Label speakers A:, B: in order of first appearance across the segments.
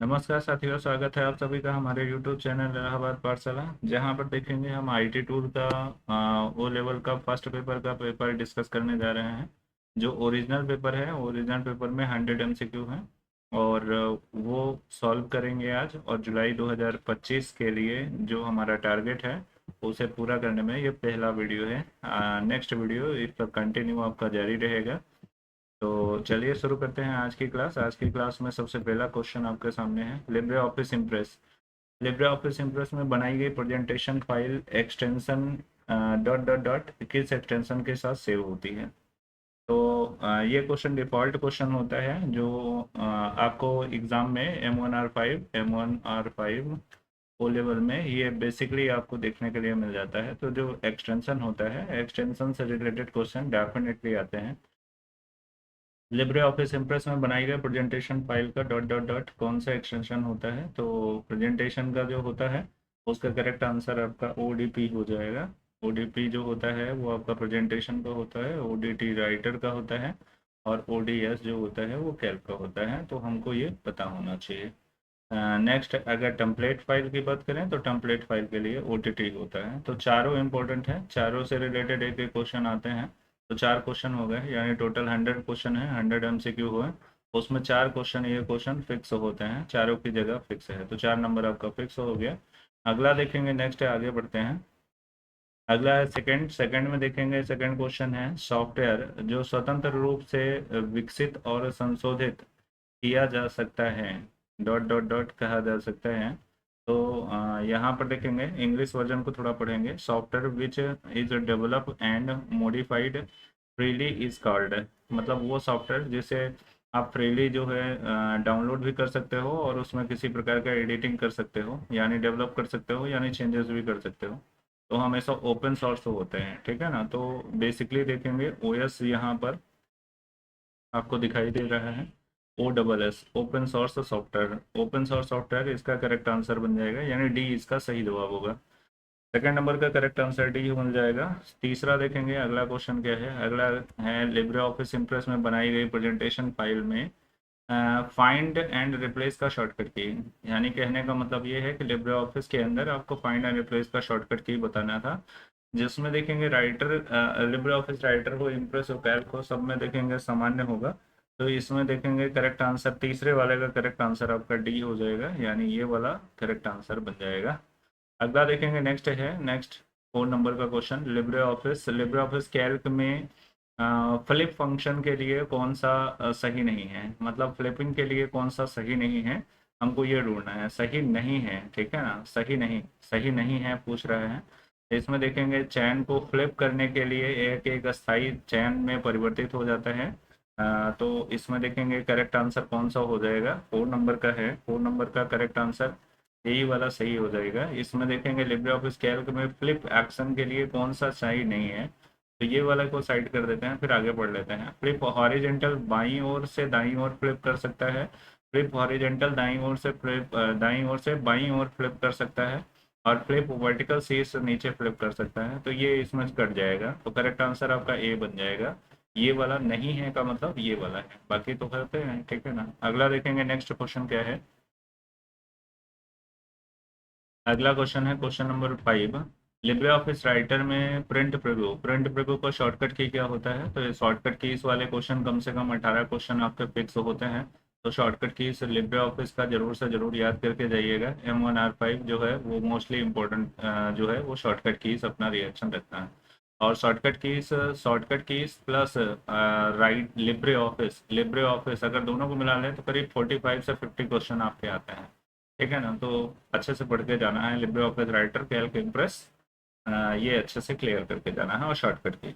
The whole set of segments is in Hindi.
A: नमस्कार साथियों, स्वागत है आप सभी का हमारे YouTube चैनल इलाहाबाद पाठशाला। जहां पर देखेंगे हम आईटी टूल का ओ लेवल का फर्स्ट पेपर का पेपर डिस्कस करने जा रहे हैं। जो ओरिजिनल पेपर है, ओरिजिनल पेपर में 100 MCQ है और वो सॉल्व करेंगे आज। और जुलाई 2025 के लिए जो हमारा टारगेट है उसे पूरा करने में ये पहला वीडियो है। नेक्स्ट वीडियो इसका कंटिन्यू आपका जारी रहेगा। तो चलिए शुरू करते हैं आज की क्लास। आज की क्लास में सबसे पहला क्वेश्चन आपके सामने है, Libre office impress. Libre office Impress में बनाई गई presentation file extension dot dot dot किस एक्सटेंशन के साथ सेव होती है। तो ये क्वेश्चन डिफॉल्ट क्वेश्चन होता है जो आपको एग्जाम में M1R5 ओ लेवल में ये बेसिकली आपको देखने के लिए मिल जाता है। तो जो एक्सटेंशन होता है, एक्सटेंशन से रिलेटेड क्वेश्चन डेफिनेटली आते हैं। लिब्रे ऑफिस इम्प्रेस में बनाई गई प्रेजेंटेशन फाइल का डॉट डॉट डॉट कौन सा एक्सटेंशन होता है। तो प्रेजेंटेशन का जो होता है उसका करेक्ट आंसर आपका ओडीपी हो जाएगा। ओडीपी जो होता है वो आपका प्रेजेंटेशन का होता है, ओडीटी राइटर का होता है और ओडीएस जो होता है वो कैल्क का होता है। तो हमको ये पता होना चाहिए। नेक्स्ट, अगर टेम्पलेट फाइल की बात करें तो टेम्पलेट फाइल के लिए ओटीटी होता है। तो चारों इंपॉर्टेंट है, चारों से रिलेटेड एक एक क्वेश्चन आते हैं। तो 4 क्वेश्चन हो गए, यानी टोटल 100 क्वेश्चन है, 100 MCQ हुए। उसमें 4 क्वेश्चन, ये क्वेश्चन फिक्स होते हैं, चारों की जगह फिक्स है। तो 4 नंबर आपका फिक्स हो गया। अगला देखेंगे, नेक्स्ट है, आगे बढ़ते हैं। अगला है सेकंड। सेकंड में देखेंगे, सेकंड क्वेश्चन है, सॉफ्टवेयर जो स्वतंत्र रूप से विकसित और संशोधित किया जा सकता है डॉट डॉट डॉट कहा जा सकता है। तो यहाँ पर देखेंगे, इंग्लिश वर्जन को थोड़ा पढ़ेंगे। Software which is develop and modified freely is called. मतलब वो सॉफ्टवेयर जिसे आप फ्रीली जो है डाउनलोड भी कर सकते हो और उसमें किसी प्रकार का एडिटिंग कर सकते हो, यानी डेवलप कर सकते हो, यानी चेंजेस भी कर सकते हो। तो हमेशा ओपन सोर्स होते हैं, ठीक है ना। तो बेसिकली देखेंगे ओएस यहाँ पर आपको दिखाई दे रहा है, OSS, open source software. Open source software इसका करेक्ट आंसर बन जाएगा, यानी डी इसका सही जवाब होगा। सेकंड नंबर का करेक्ट आंसर डी बन जाएगा। तीसरा देखेंगे, अगला क्वेश्चन क्या है। अगला है, लिब्रे ऑफिस इम्प्रेस में बनाई गई प्रेजेंटेशन फाइल में फाइंड एंड रिप्लेस का शॉर्टकट की। यानी कहने का मतलब ये है कि लिब्रे ऑफिस के अंदर आपको फाइंड एंड रिप्लेस का शॉर्टकट की बताना था। जिसमें देखेंगे राइटर, लिब्रे ऑफिस राइटर हो, इम्प्रेस हो, कैल्क हो, सब में देखेंगे सामान्य होगा। तो इसमें देखेंगे करेक्ट आंसर, तीसरे वाले का करेक्ट आंसर आपका डी हो जाएगा, यानी ये वाला करेक्ट आंसर बन जाएगा। अगला देखेंगे, नेक्स्ट है, नेक्स्ट 4 नंबर का क्वेश्चन, लिब्रे ऑफिस कैल्क में फ्लिप फंक्शन के लिए कौन सा सही नहीं है। मतलब फ्लिपिंग के लिए कौन सा सही नहीं है, हमको ये ढूंढना है। सही नहीं है, ठीक है ना, सही नहीं, सही नहीं है पूछ रहे हैं। इसमें देखेंगे चैन को फ्लिप करने के लिए एक एक स्थायी चैन में परिवर्तित हो जाता है। तो इसमें देखेंगे करेक्ट आंसर कौन सा हो जाएगा, 4 नंबर का है। 4 नंबर का करेक्ट आंसर यही वाला सही हो जाएगा। इसमें देखेंगे लिब्रे ऑफिस कैल्क में फ्लिप एक्शन के लिए कौन सा सही नहीं है। तो ये वाला को साइड कर देते हैं, फिर आगे बढ़ लेते हैं। फ्लिप हॉरिजेंटल बाईं ओर से दाईं ओर फ्लिप कर सकता है। फ्लिप हॉरिजेंटल दाईं ओर से फ्लिप दाईं ओर से बाईं ओर फ्लिप कर सकता है। और फ्लिप वर्टिकल शीर्ष से नीचे फ्लिप कर सकता है। तो ये इसमें कट जाएगा, तो करेक्ट आंसर आपका ए बन जाएगा। ये वाला नहीं है का मतलब ये वाला है, बाकी तो करते हैं, ठीक है ना। अगला देखेंगे, नेक्स्ट क्वेश्चन क्या है। अगला क्वेश्चन है question number 5। Libre Office writer में प्रिंट प्रीव्यू का शॉर्टकट की क्या होता है। तो ये शॉर्टकट की इस वाले क्वेश्चन कम से कम 18 क्वेश्चन आपके फिक्स होते हैं। तो शॉर्टकट की इस लिब्रे ऑफिस का जरूर से जरूर याद करके जाइएगा। M1R5 जो है वो मोस्टली इंपॉर्टेंट जो है वो शॉर्टकट कीज अपना रिएक्शन रखता है। और shortcut keys plus right Libre office अगर दोनों को मिला लें तो करीब 45 से 50 क्वेश्चन आपके आते हैं, ठीक है ना। तो अच्छे से पढ़ के जाना है, Libre Office writer, Calc, impress, ये अच्छे से क्लियर करके जाना है। और शॉर्टकट की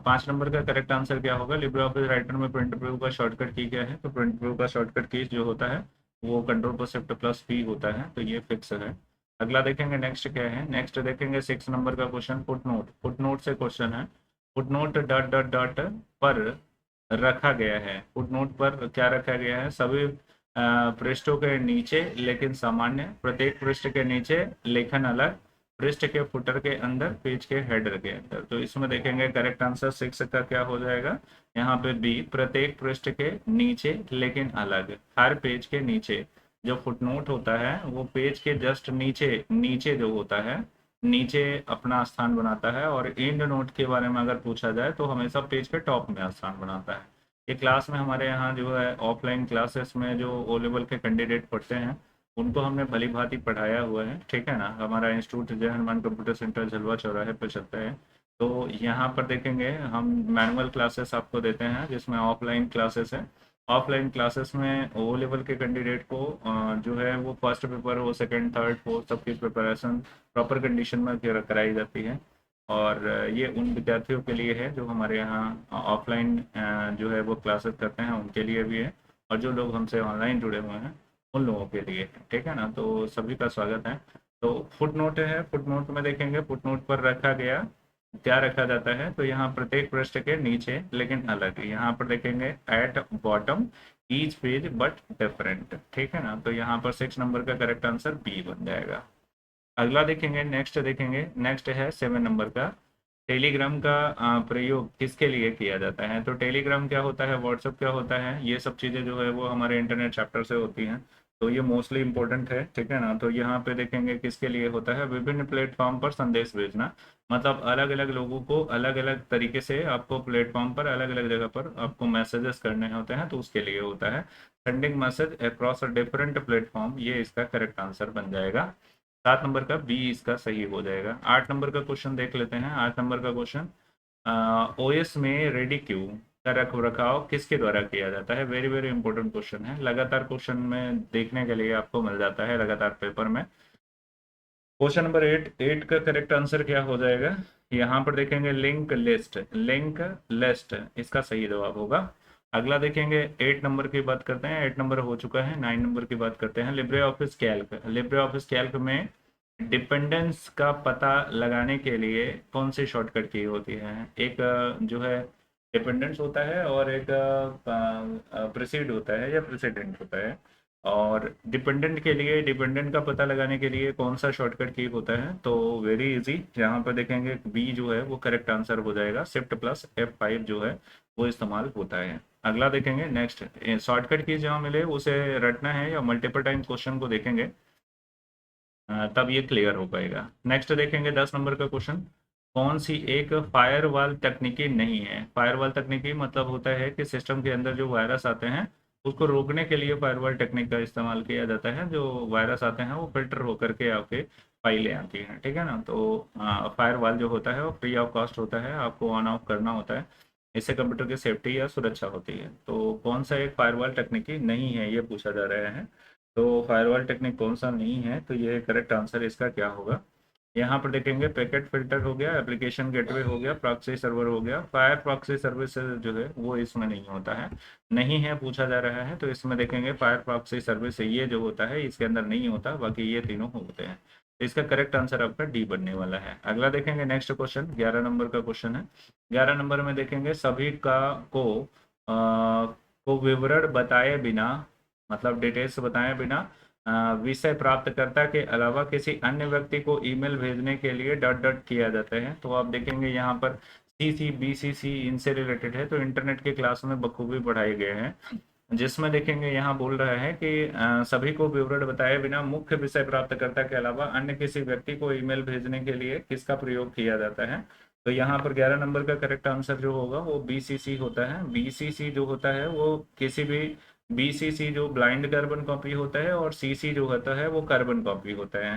A: 5 नंबर का करेक्ट आंसर क्या होगा। लिब्रे ऑफिस राइटर में प्रिंट प्रीव्यू का शॉर्टकट की क्या है। तो प्रिंट प्रीव्यू का शॉर्टकट की जो होता है वो कंट्रोल पर शिफ्ट प्लस पी होता है, तो ये फिक्स है। अगला देखेंगे, नेक्स्ट क्या है। नेक्स्ट देखेंगे 6 नंबर का क्वेश्चन, फुटनोट से क्वेश्चन है। फुटनोट डॉट डॉट डॉट पर रखा गया है। फुटनोट पर क्या रखा गया है, सभी पृष्ठों के नीचे लेकिन सामान्य, प्रत्येक पृष्ठ के नीचे लेखन अलग, पृष्ठ के फुटर के अंदर, पेज के हेडर के अंदर। तो इसमें देखेंगे करेक्ट आंसर 6 का क्या हो जाएगा, यहाँ पे बी, प्रत्येक पृष्ठ के नीचे लेकिन अलग। हर पेज के नीचे जो फुटनोट होता है वो पेज के जस्ट नीचे नीचे जो होता है, नीचे अपना स्थान बनाता है, और एंड नोट के बारे में अगर पूछा जाए तो हमेशा पेज के टॉप में स्थान बनाता है। ये क्लास में हमारे यहाँ जो है ऑफलाइन क्लासेस में जो ओ लेवल के कैंडिडेट पढ़ते हैं उनको हमने भली भांति पढ़ाया हुआ है, ठीक है ना। हमारा इंस्टीट्यूट जय हनुमान कंप्यूटर सेंटर झलवा चौराहे पर चलता है। तो यहाँ पर देखेंगे हम मैनुअल क्लासेस आपको देते हैं जिसमें ऑफलाइन क्लासेस है। ऑफलाइन क्लासेस में ओ लेवल के कैंडिडेट को जो है वो फर्स्ट पेपर हो, सेकंड थर्ड फोर्थ सबकी प्रिपरेशन प्रॉपर कंडीशन में कराई जाती है। और ये उन विद्यार्थियों के लिए है जो हमारे यहाँ ऑफलाइन जो है वो क्लासेस करते हैं उनके लिए भी है, और जो लोग हमसे ऑनलाइन जुड़े हुए हैं उन लोगों के लिए, ठीक है ना। तो सभी का स्वागत है। तो फुट नोट है, फुट नोट में देखेंगे फुट नोट पर रखा गया क्या रखा जाता है, तो यहाँ प्रत्येक पृष्ठ के नीचे लेकिन अलग, यहाँ पर देखेंगे at bottom each page but different, ठीक है ना। तो यहाँ पर 6 नंबर का करेक्ट आंसर बी बन जाएगा। अगला देखेंगे, नेक्स्ट देखेंगे, नेक्स्ट है 7 नंबर का, टेलीग्राम का प्रयोग किसके लिए किया जाता है। तो टेलीग्राम क्या होता है, व्हाट्सएप क्या होता है, ये सब चीज़ें जो है वो हमारे इंटरनेट चैप्टर से होती हैं, तो ये मोस्टली इंपॉर्टेंट है, ठीक है ना। तो यहाँ पे देखेंगे किसके लिए होता है, विभिन्न प्लेटफॉर्म पर संदेश भेजना, मतलब अलग अलग लोगों को अलग अलग तरीके से आपको प्लेटफॉर्म पर अलग अलग जगह पर आपको मैसेजेस करने होते हैं, तो उसके लिए होता है। Sending message across a different platform, ये इसका करेक्ट आंसर बन जाएगा। 7 नंबर का बी इसका सही हो जाएगा। 8 नंबर का क्वेश्चन देख लेते हैं। 8 नंबर का क्वेश्चन, ओएस में रेडी क्यू का रख रखाव किसके द्वारा किया जाता है। वेरी वेरी इंपॉर्टेंट क्वेश्चन है, लगातार क्वेश्चन में देखने के लिए आपको मिल जाता है लगातार पेपर में। क्वेश्चन नंबर 8 का करेक्ट आंसर क्या हो जाएगा, यहाँ पर देखेंगे लिंक लिस्ट, लिंक लिस्ट इसका सही जवाब होगा। अगला देखेंगे 8 नंबर की बात करते हैं, 8 नंबर हो चुका है। 9 नंबर की बात करते हैं, Libre office Calc. Libre office Calc में डिपेंडेंस का पता लगाने के लिए कौन सी शॉर्टकट की होती है। एक जो है डिपेंडेंस होता है, और एक प्रेसिड होता है या प्रेसिडेंट होता है। और डिपेंडेंट के लिए, डिपेंडेंट का पता लगाने के लिए कौन सा शॉर्टकट की होता है, तो वेरी इजी, यहाँ पर देखेंगे बी जो है वो करेक्ट आंसर हो जाएगा। शिफ्ट प्लस F5 जो है वो इस्तेमाल होता है। अगला देखेंगे नेक्स्ट, शॉर्टकट की जहाँ मिले उसे रटना है या मल्टीपल टाइम क्वेश्चन को देखेंगे तब ये क्लियर हो पाएगा। नेक्स्ट देखेंगे 10 नंबर का क्वेश्चन, कौन सी एक फायरवॉल तकनीकी नहीं है। फायरवॉल तकनीकी मतलब होता है कि सिस्टम के अंदर जो वायरस आते हैं उसको रोकने के लिए फायरवॉल टेक्निक का इस्तेमाल किया जाता है। जो वायरस आते हैं वो फिल्टर होकर के आपके फाइलें आती हैं, ठीक है ना। तो फायरवॉल जो होता है वो फ्री ऑफ कॉस्ट होता है, आपको ऑन ऑफ करना होता है, इससे कंप्यूटर की सेफ्टी या सुरक्षा होती है। तो कौन सा एक फायरवॉल तकनीकी नहीं है ये पूछा जा रहा है। तो फायरवॉल टेक्निक कौन सा नहीं है, तो ये करेक्ट आंसर इसका क्या होगा। यहाँ पर देखेंगे पैकेट फिल्टर हो गया, एप्लीकेशन गेटवे हो गया, प्रॉक्सी सर्वर हो गया। फायर प्रॉक्सी सर्विस जो है वो इसमें नहीं होता है, नहीं है पूछा जा रहा है, तो इसमें देखेंगे फायर प्रॉक्सी सर्विस ये जो होता है इसके अंदर नहीं होता, बाकी ये तीनों होते हैं। तो इसका करेक्ट आंसर आपका डी बनने वाला है। अगला देखेंगे नेक्स्ट क्वेश्चन, 11 नंबर का क्वेश्चन है। 11 नंबर में देखेंगे सभी का को विवरण बताए बिना, मतलब डिटेल्स बताए बिना विषय प्राप्तकर्ता के अलावा किसी अन्य व्यक्ति को ईमेल भेजने के लिए डॉट डॉट किया जाता है। तो आप देखेंगे यहाँ पर CC BCC इनसे रिलेटेड है, तो इंटरनेट के क्लास में बखूबी पढ़ाए गए हैं, जिसमें देखेंगे यहाँ बोल रहा है कि सभी को विवरण बताए बिना मुख्य विषय प्राप्तकर्ता के अलावा अन्य किसी व्यक्ति को ईमेल भेजने के लिए किसका प्रयोग किया जाता है। तो यहाँ पर 11 नंबर का करेक्ट आंसर जो होगा वो BCC होता है। BCC जो होता है वो किसी भी, BCC जो ब्लाइंड कार्बन कॉपी होता है, और CC जो होता है वो कार्बन कॉपी होता है।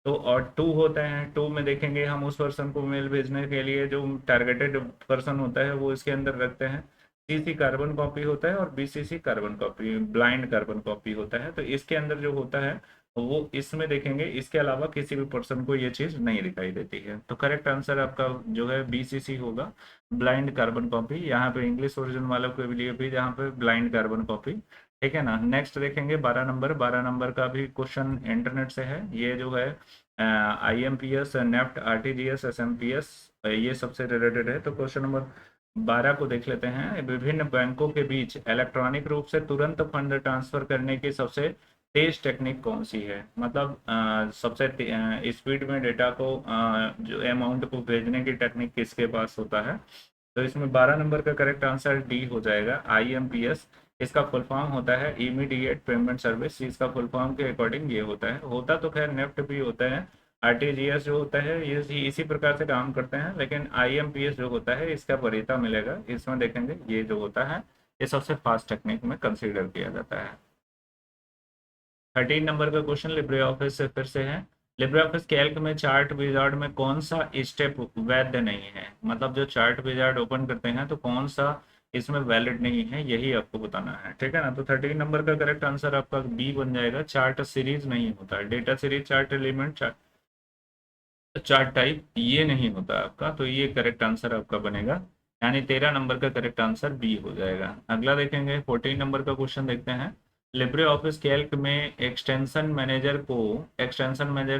A: तो और 2 होता है, 2 में देखेंगे हम उस पर्सन को मेल भेजने के लिए जो टारगेटेड पर्सन होता है वो इसके अंदर रखते हैं। CC कार्बन कॉपी होता है, और BCC carbon copy blind carbon copy होता है। तो इसके अंदर जो होता है वो इसमें देखेंगे इसके अलावा किसी भी पर्सन को ये चीज नहीं दिखाई देती है। तो करेक्ट आंसर आपका जो है BCC होगा, ब्लाइंड कार्बन कॉपी। यहाँ पे इंग्लिश वर्जन वालों के लिए भी यहाँ पे ब्लाइंड कार्बन कॉपी, ठीक है ना। नेक्स्ट देखेंगे 12 नंबर, 12 नंबर का भी क्वेश्चन इंटरनेट से है। ये जो है IMPS, नेफ्ट, RTGS, SMPS ये सबसे रिलेटेड है। तो क्वेश्चन नंबर 12 को देख लेते हैं, विभिन्न बैंकों के बीच इलेक्ट्रॉनिक रूप से तुरंत फंड ट्रांसफर करने की सबसे तेज टेक्निक कौन सी है, मतलब सबसे स्पीड में डेटा को जो अमाउंट को भेजने की टेक्निक किसके पास होता है। तो इसमें 12 नंबर का करेक्ट आंसर डी हो जाएगा, IMPS। इसका फुल फॉर्म होता है इमीडिएट पेमेंट सर्विस। इसका फुल फॉर्म के अकॉर्डिंग ये होता है, होता तो खैर नेफ्ट भी होता है। RTGS जो होता है ये इसी प्रकार से काम करते हैं, लेकिन IMPS जो होता है इसका वरीयता मिलेगा। इसमें देखेंगे ये जो होता है ये सबसे फास्ट टेक्निक में कंसीडर किया जाता है। 13 नंबर का क्वेश्चन लिब्रे ऑफिस से फिर से है। लिब्रे ऑफिस कैल्क में चार्ट विजार्ड में कौन सा स्टेप वैध नहीं है, मतलब जो चार्ट विजार्ड ओपन करते हैं तो कौन सा इसमें वैलिड नहीं है, यही आपको बताना है, ठीक है ना। तो 13 नंबर का करेक्ट आंसर आपका बी बन जाएगा, चार्ट सीरीज नहीं होता है, data series, chart element, chart type ये नहीं होता आपका, तो ये करेक्ट आंसर आपका बनेगा, यानी 13 नंबर का करेक्ट आंसर बी हो जाएगा। अगला देखेंगे 14 नंबर का क्वेश्चन देखते हैं। लिब्रे ऑफिस कैल्क में एक्सटेंशन मैनेजर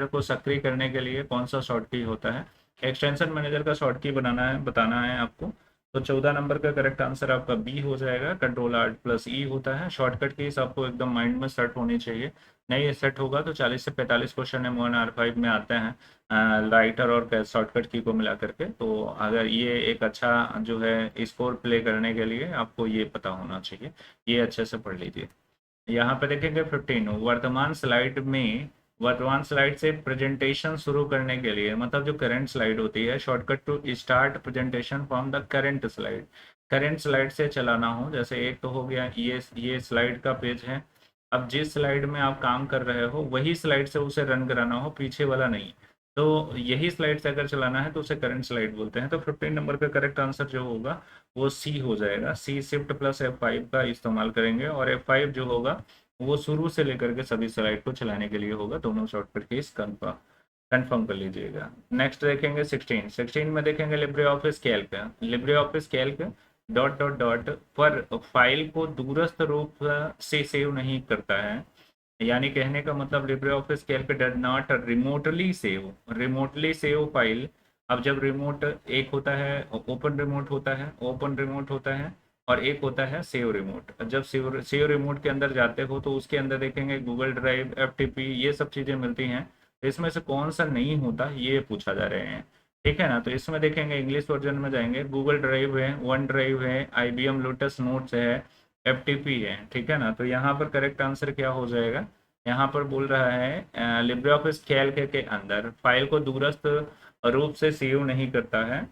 A: को सक्रिय करने के लिए कौन सा शॉर्ट की होता है। एक्सटेंशन मैनेजर का शॉर्ट की बनाना है, बताना है आपको। तो 14 नंबर का करेक्ट आंसर आपका बी हो जाएगा, Ctrl+Alt+E होता है। शॉर्टकट कीज आपको एकदम माइंड में सेट होनी चाहिए, नहीं सेट होगा तो 40 से 45 क्वेश्चन M1R5 में आते हैं राइटर और शॉर्टकट की को मिला करके। तो अगर ये एक अच्छा जो है स्कोर प्ले करने के लिए आपको ये पता होना चाहिए, ये अच्छे से पढ़ लीजिए। यहाँ पे देखेंगे 15, वर्तमान स्लाइड से प्रेजेंटेशन शुरू करने के लिए, मतलब जो करंट स्लाइड होती है, shortcut to start presentation from the current slide. Current slide से चलाना हो, जैसे एक तो हो गया ये स्लाइड का पेज है, अब जिस स्लाइड में आप काम कर रहे हो वही स्लाइड से उसे रन कराना हो, पीछे वाला नहीं। तो यही स्लाइड से अगर चलाना है तो उसे करंट स्लाइड बोलते हैं। तो 15 नंबर का करेक्ट आंसर जो होगा वो सी हो जाएगा, सी Shift+F5 का इस्तेमाल करेंगे, और F5 जो होगा वो शुरू से लेकर के सभी स्लाइड को चलाने के लिए होगा। दोनों शॉर्टकट कीज कंफर्म कर लीजिएगा। नेक्स्ट देखेंगे 16 में देखेंगे Libre office Calc dot dot dot पर फाइल को दूरस्थ रूप से सेव नहीं करता है, यानी कहने का मतलब Libre office Calc does not remotely save file. अब जब रिमोट एक होता है ओपन रिमोट होता है और एक होता है सेव रिमोट। जब सेव रिमोट के अंदर जाते हो तो उसके अंदर देखेंगे गूगल ड्राइव, FTP ये सब चीज़ें मिलती हैं। तो इसमें से कौन सा नहीं होता ये पूछा जा रहे हैं, ठीक है ना। तो इसमें देखेंगे इंग्लिश वर्जन में जाएंगे, गूगल ड्राइव है, वन ड्राइव है, IBM लोटस नोट्स है, FTP है, ठीक है ना। तो यहाँ पर करेक्ट आंसर क्या हो जाएगा, यहाँ पर बोल रहा है लिब्रे ऑफिस कैल्क के अंदर फाइल को दूरस्थ रूप से सेव नहीं करता है,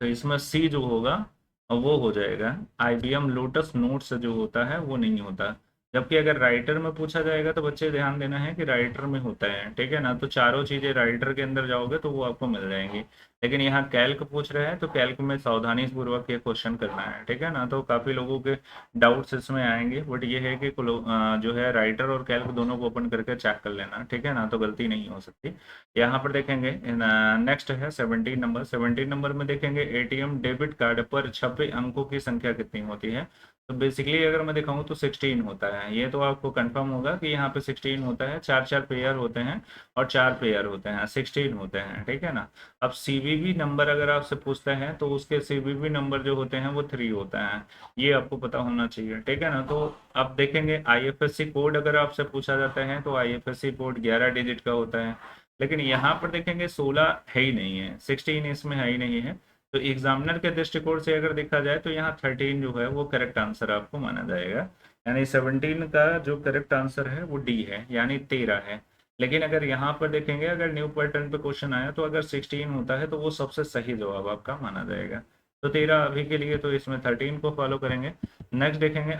A: तो इसमें सी जो होगा वो हो जाएगा, IBM लोटस नोट्स जो होता है वो नहीं होता। जबकि अगर राइटर में पूछा जाएगा तो बच्चे ध्यान देना है कि राइटर में होता है, ठीक है ना। तो चारों चीज़ें राइटर के अंदर जाओगे तो वो आपको मिल जाएंगी, लेकिन यहाँ कैल्क पूछ रहे हैं तो कैल्क में सावधानी पूर्वक ये क्वेश्चन करना है, ठीक है ना। तो काफ़ी लोगों के डाउट्स इसमें आएंगे, बट ये है कि जो है राइटर और कैल्क दोनों को ओपन करके चेक कर लेना, ठीक है ना, तो गलती नहीं हो सकती। यहाँ पर देखेंगे नेक्स्ट है 17 नंबर में देखेंगे ATM डेबिट कार्ड पर छपे अंकों की संख्या कितनी होती है। तो बेसिकली अगर मैं दिखाऊं तो 16 होता है, ये तो आपको कंफर्म होगा कि यहाँ पे 16 होता है, चार चार पेयर होते हैं और 4 पेयर होते हैं, 16 होते हैं, ठीक है ना। अब CVV नंबर अगर आपसे पूछता है तो उसके CVV नंबर जो होते हैं वो 3 होता है, ये आपको पता होना चाहिए, ठीक है ना। तो अब देखेंगे IFSC कोड अगर आपसे पूछा जाता है तो IFSC कोड 11 डिजिट का होता है, लेकिन यहाँ पर देखेंगे 16 है ही नहीं है, 16 इसमें है ही नहीं है। तो एग्जामिनर के दृष्टिकोण से अगर देखा जाए तो यहाँ 13 जो है वो करेक्ट आंसर आपको माना जाएगा, यानी 17 का जो करेक्ट आंसर है वो डी है, यानी 13 है। लेकिन अगर यहाँ पर देखेंगे अगर न्यू पैटर्न पे क्वेश्चन आया तो अगर 16 होता है तो वो सबसे सही जवाब आपका माना जाएगा। तो 13 अभी के लिए, तो इसमें 13 को फॉलो करेंगे। नेक्स्ट देखेंगे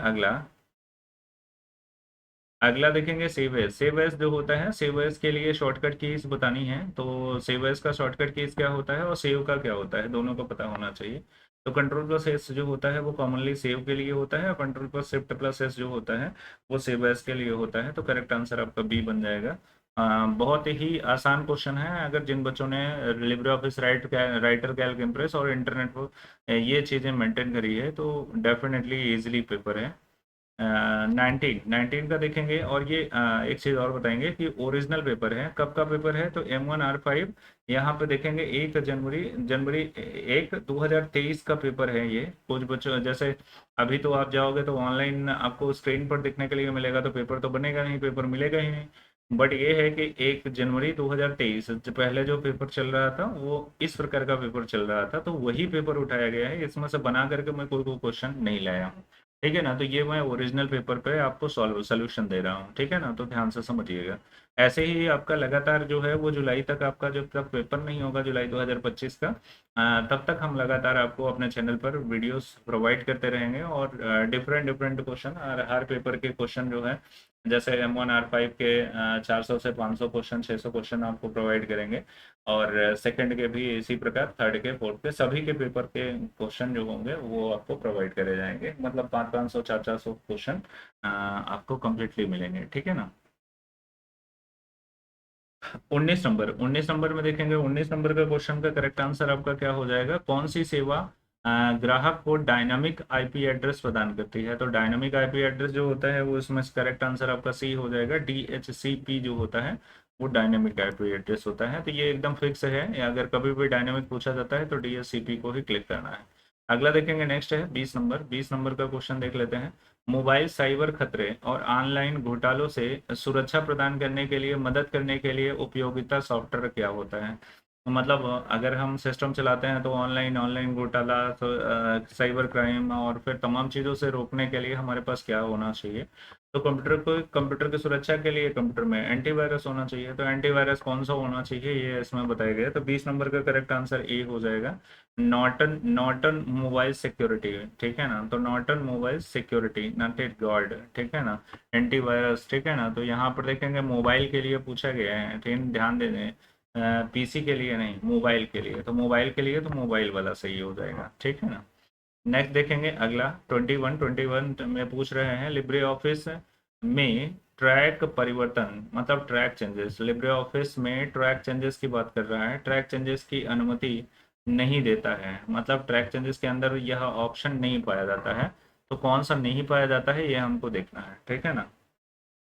A: अगला देखेंगे सेव एज जो होता है, सेव एज के लिए शॉर्टकट कीज बतानी है। तो सेव एज का शॉर्टकट कीज क्या होता है और सेव का क्या होता है, दोनों को पता होना चाहिए। तो Ctrl+S जो होता है वो कॉमनली सेव के लिए होता है, और Ctrl+Shift+S जो होता है वो सेव एज के लिए होता है। तो करेक्ट आंसर आपका बी बन जाएगा। बहुत ही आसान क्वेश्चन है, अगर जिन बच्चों ने Libre Office writer, Calc, impress और इंटरनेट पर ये चीज़ें मेंटेन करी है तो डेफिनेटली इजीली पेपर है। नाइनटीन का देखेंगे। और ये एक चीज़ और बताएंगे कि ओरिजिनल पेपर है, कब का पेपर है, तो M1R5 यहाँ पे देखेंगे 1 जनवरी जनवरी 1 2023 का पेपर है ये। कुछ बच्चों जैसे अभी तो आप जाओगे तो ऑनलाइन आपको स्क्रीन पर देखने के लिए मिलेगा, तो पेपर तो बनेगा नहीं, पेपर मिलेगा ही नहीं। बट ये है कि 1 जनवरी 2023 जो पहले जो पेपर चल रहा था वो इस प्रकार का पेपर चल रहा था, तो वही पेपर उठाया गया है, इसमें से बना करके मैं कोई क्वेश्चन नहीं लाया हूँ। ठीक है ना, तो ये मैं ओरिजिनल पेपर पे आपको सॉल्व सोल्यूशन दे रहा हूँ। ठीक है ना, तो ध्यान से समझिएगा। ऐसे ही आपका लगातार जो है वो जुलाई तक, आपका जब तक पेपर नहीं होगा जुलाई 2025 का, तब तक हम लगातार आपको अपने चैनल पर वीडियोस प्रोवाइड करते रहेंगे। और डिफरेंट डिफरेंट क्वेश्चन, हर पेपर के क्वेश्चन जो है, जैसे M1R5 के 400 से 500 क्वेश्चन, 600 क्वेश्चन आपको प्रोवाइड करेंगे। और सेकंड के भी इसी प्रकार, थर्ड के फोर्थ के सभी के पेपर के क्वेश्चन जो होंगे वो आपको प्रोवाइड करे जाएंगे। मतलब 500 400 क्वेश्चन आपको कम्प्लीटली मिलेंगे। ठीक है ना। 19 नंबर में देखेंगे, 19 नंबर का क्वेश्चन का करेक्ट आंसर आपका क्या हो जाएगा, कौन सी सेवा ग्राहक को डायनामिक आईपी एड्रेस प्रदान करती है। तो डायनामिक आईपी एड्रेस जो होता है वो इसमें करेक्ट आंसर आपका सी हो जाएगा। DHCP जो होता है वो डायनामिक आईपी एड्रेस होता है, तो ये एकदम फिक्स है। अगर कभी भी डायनामिक पूछा जाता है तो DHCP को ही क्लिक करना है। अगला देखेंगे, नेक्स्ट है 20 नंबर। 20 नंबर का क्वेश्चन देख लेते हैं। मोबाइल साइबर खतरे और ऑनलाइन घोटालों से सुरक्षा प्रदान करने के लिए मदद करने के लिए उपयोगिता सॉफ्टवेयर क्या होता है। मतलब अगर हम सिस्टम चलाते हैं तो ऑनलाइन ऑनलाइन घोटाला, तो साइबर क्राइम और फिर तमाम चीज़ों से रोकने के लिए हमारे पास क्या होना चाहिए। तो कंप्यूटर की सुरक्षा के लिए कंप्यूटर में एंटीवायरस होना चाहिए। तो एंटीवायरस कौन सा होना चाहिए ये इसमें बताया गया है। तो 20 नंबर का करेक्ट आंसर ए हो जाएगा, नॉर्टन नॉर्टन मोबाइल सिक्योरिटी। ठीक है ना, तो Norton mobile security, not it God. ठीक है ना, एंटीवायरस। ठीक है ना, तो यहाँ पर देखेंगे मोबाइल के लिए पूछा गया है, ठीक, ध्यान दे दें। PC के लिए नहीं, मोबाइल के लिए, तो मोबाइल के लिए तो मोबाइल वाला सही हो जाएगा। ठीक है ना। नेक्स्ट देखेंगे अगला 21 में पूछ रहे हैं लिब्रे ऑफिस में ट्रैक परिवर्तन, मतलब ट्रैक चेंजेस। लिब्रे ऑफिस में ट्रैक चेंजेस की बात कर रहा है, ट्रैक चेंजेस की अनुमति नहीं देता है, मतलब ट्रैक चेंजेस के अंदर यह ऑप्शन नहीं पाया जाता है। तो कौन सा नहीं पाया जाता है ये हमको देखना है। ठीक है ना,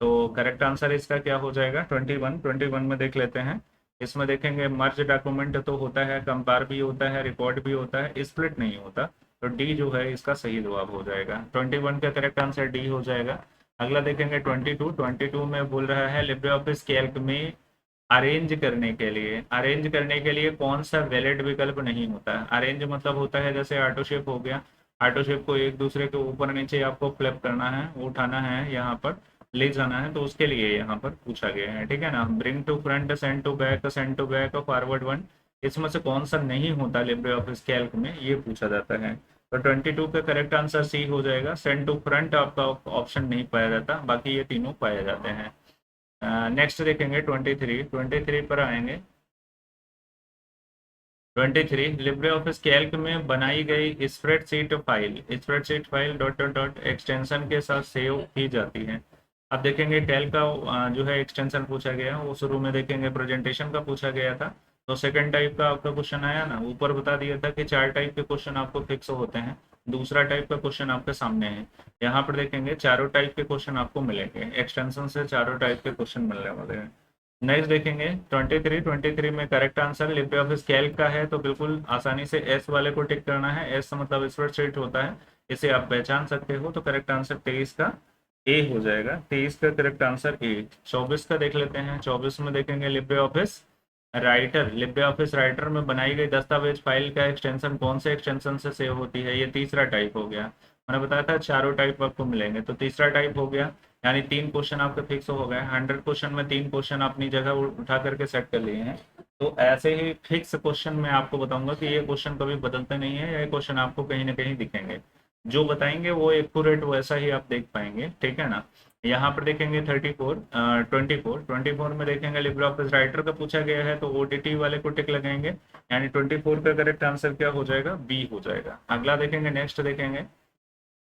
A: तो करेक्ट आंसर इसका क्या हो जाएगा, 21 में देख लेते हैं। इसमें देखेंगे मर्ज डॉक्यूमेंट तो होता है, कंपेयर भी होता है, रिकॉर्ड भी होता है, स्प्लिट नहीं होता। तो डी जो है इसका सही जवाब हो जाएगा। 21 का करेक्ट आंसर डी हो जाएगा। अगला देखेंगे 22 में बोल रहा है लिब्रे ऑफिस कैल्क में अरेंज करने के लिए कौन सा वैलिड विकल्प नहीं होता है। अरेंज मतलब होता है जैसे ऑटोशिप हो गया, ऑटोशिप को एक दूसरे के ऊपर नीचे आपको फ्लिप करना है, उठाना है, यहाँ पर ले जाना है, तो उसके लिए यहाँ पर पूछा गया है। ठीक है ना, bring to front, send to back, forward one, इसमें से कौन सा नहीं होता लिब्रे ऑफिस कैल्क में, ये पूछा जाता है। तो 22 का करेक्ट आंसर सी हो जाएगा, सेंड टू फ्रंट आपका ऑप्शन नहीं पाया जाता, बाकी ये तीनों पाए जाते हैं। नेक्स्ट देखेंगे 23 पर आएंगे। 23 लिब्रे ऑफिस कैल्क में बनाई गई spreadsheet file dot dot dot extension के साथ सेव की जाती है। अब देखेंगे टेल का जो है एक्सटेंशन पूछा गया, वो शुरू में देखेंगे प्रेजेंटेशन का पूछा गया था। तो सेकंड टाइप का आपका क्वेश्चन आया ना, ऊपर बता दिया था कि 4 टाइप के क्वेश्चन आपको फिक्स होते हैं। दूसरा टाइप का क्वेश्चन आपके सामने है, यहाँ पर देखेंगे चारों टाइप के क्वेश्चन आपको मिलेंगे, एक्सटेंशन से चारों टाइप के क्वेश्चन मिलने वाले हैं। नेक्स्ट देखेंगे 23 में correct answer Libre office Calc का है, तो बिल्कुल आसानी से एस वाले को टिक करना है। एस मतलब स्प्रेडशीट होता है, इसे आप पहचान सकते हो। तो करेक्ट आंसर 23 का ए हो जाएगा, 23 का करेक्ट आंसर ए। 24 का देख लेते हैं। 24 में देखेंगे लिब्रे ऑफिस राइटर में बनाई गई दस्तावेज फाइल का एक्सटेंशन कौन से एक्सटेंशन से सेव होती है। ये तीसरा टाइप हो गया, मैंने बताया था चारों टाइप आपको मिलेंगे, तो तीसरा टाइप हो गया। यानी 3 क्वेश्चन आपके फिक्स हो गए। 100 क्वेश्चन में 3 क्वेश्चन अपनी जगह उठा करके सेट कर लिए हैं। तो ऐसे ही फिक्स क्वेश्चन मैं आपको बताऊंगा कि ये क्वेश्चन कभी बदलते नहीं है, ये क्वेश्चन आपको कहीं ना कहीं दिखेंगे, जो बताएंगे वो एक्यूरेट वैसा ही आप देख पाएंगे। ठीक है ना, यहाँ पर देखेंगे 24 में देखेंगे लिब्रे ऑफिस राइटर का पूछा गया है, तो OTT वाले को टिक लगाएंगे, यानी 24 का करेक्ट आंसर क्या हो जाएगा, बी हो जाएगा। अगला देखेंगे, नेक्स्ट देखेंगे,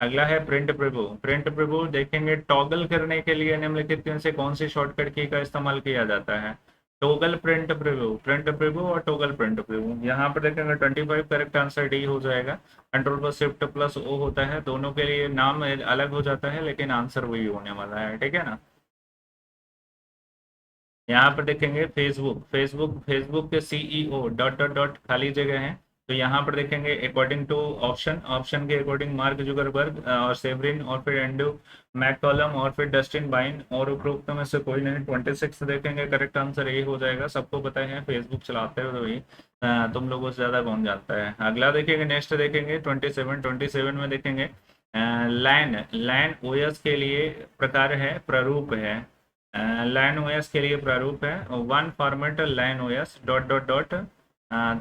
A: अगला है प्रिंट प्रिव्यू। प्रिंट प्रिव्यू देखेंगे टॉगल करने के लिए निम्नलिखित में से कौन सी शॉर्टकट की का इस्तेमाल किया जाता है। टोगल प्रिंट प्रीव्यू और टोगल प्रिंट प्रीव्यू। यहाँ पर देखेंगे 25 करेक्ट आंसर डी हो जाएगा। कंट्रोल पर शिफ्ट प्लस ओ होता है, दोनों के लिए नाम अलग हो जाता है लेकिन आंसर वही होने वाला है, ठीक है ना। यहाँ पर देखेंगे फेसबुक के सीईओ डॉट डॉट डॉट खाली जगह है। तो यहाँ पर देखेंगे अकॉर्डिंग टू ऑप्शन के अकॉर्डिंग मार्क जुगरबर्ग और सेवरिन और फिर एंड्रू मैककॉलम और फिर डस्टिन बाइन और उपरोक्त में से कोई नहीं। 26 देखेंगे करेक्ट आंसर ए हो जाएगा। सबको पता है फेसबुक चलाते हो तो भाई तुम लोगों से ज़्यादा कौन जानता है। अगला देखेंगे, नेक्स्ट देखेंगे 27 में देखेंगे लैन लैन ओएस के लिए प्रकार है, प्रारूप है। लाइन ओएस के लिए प्रारूप है one format line OS dot dot dot.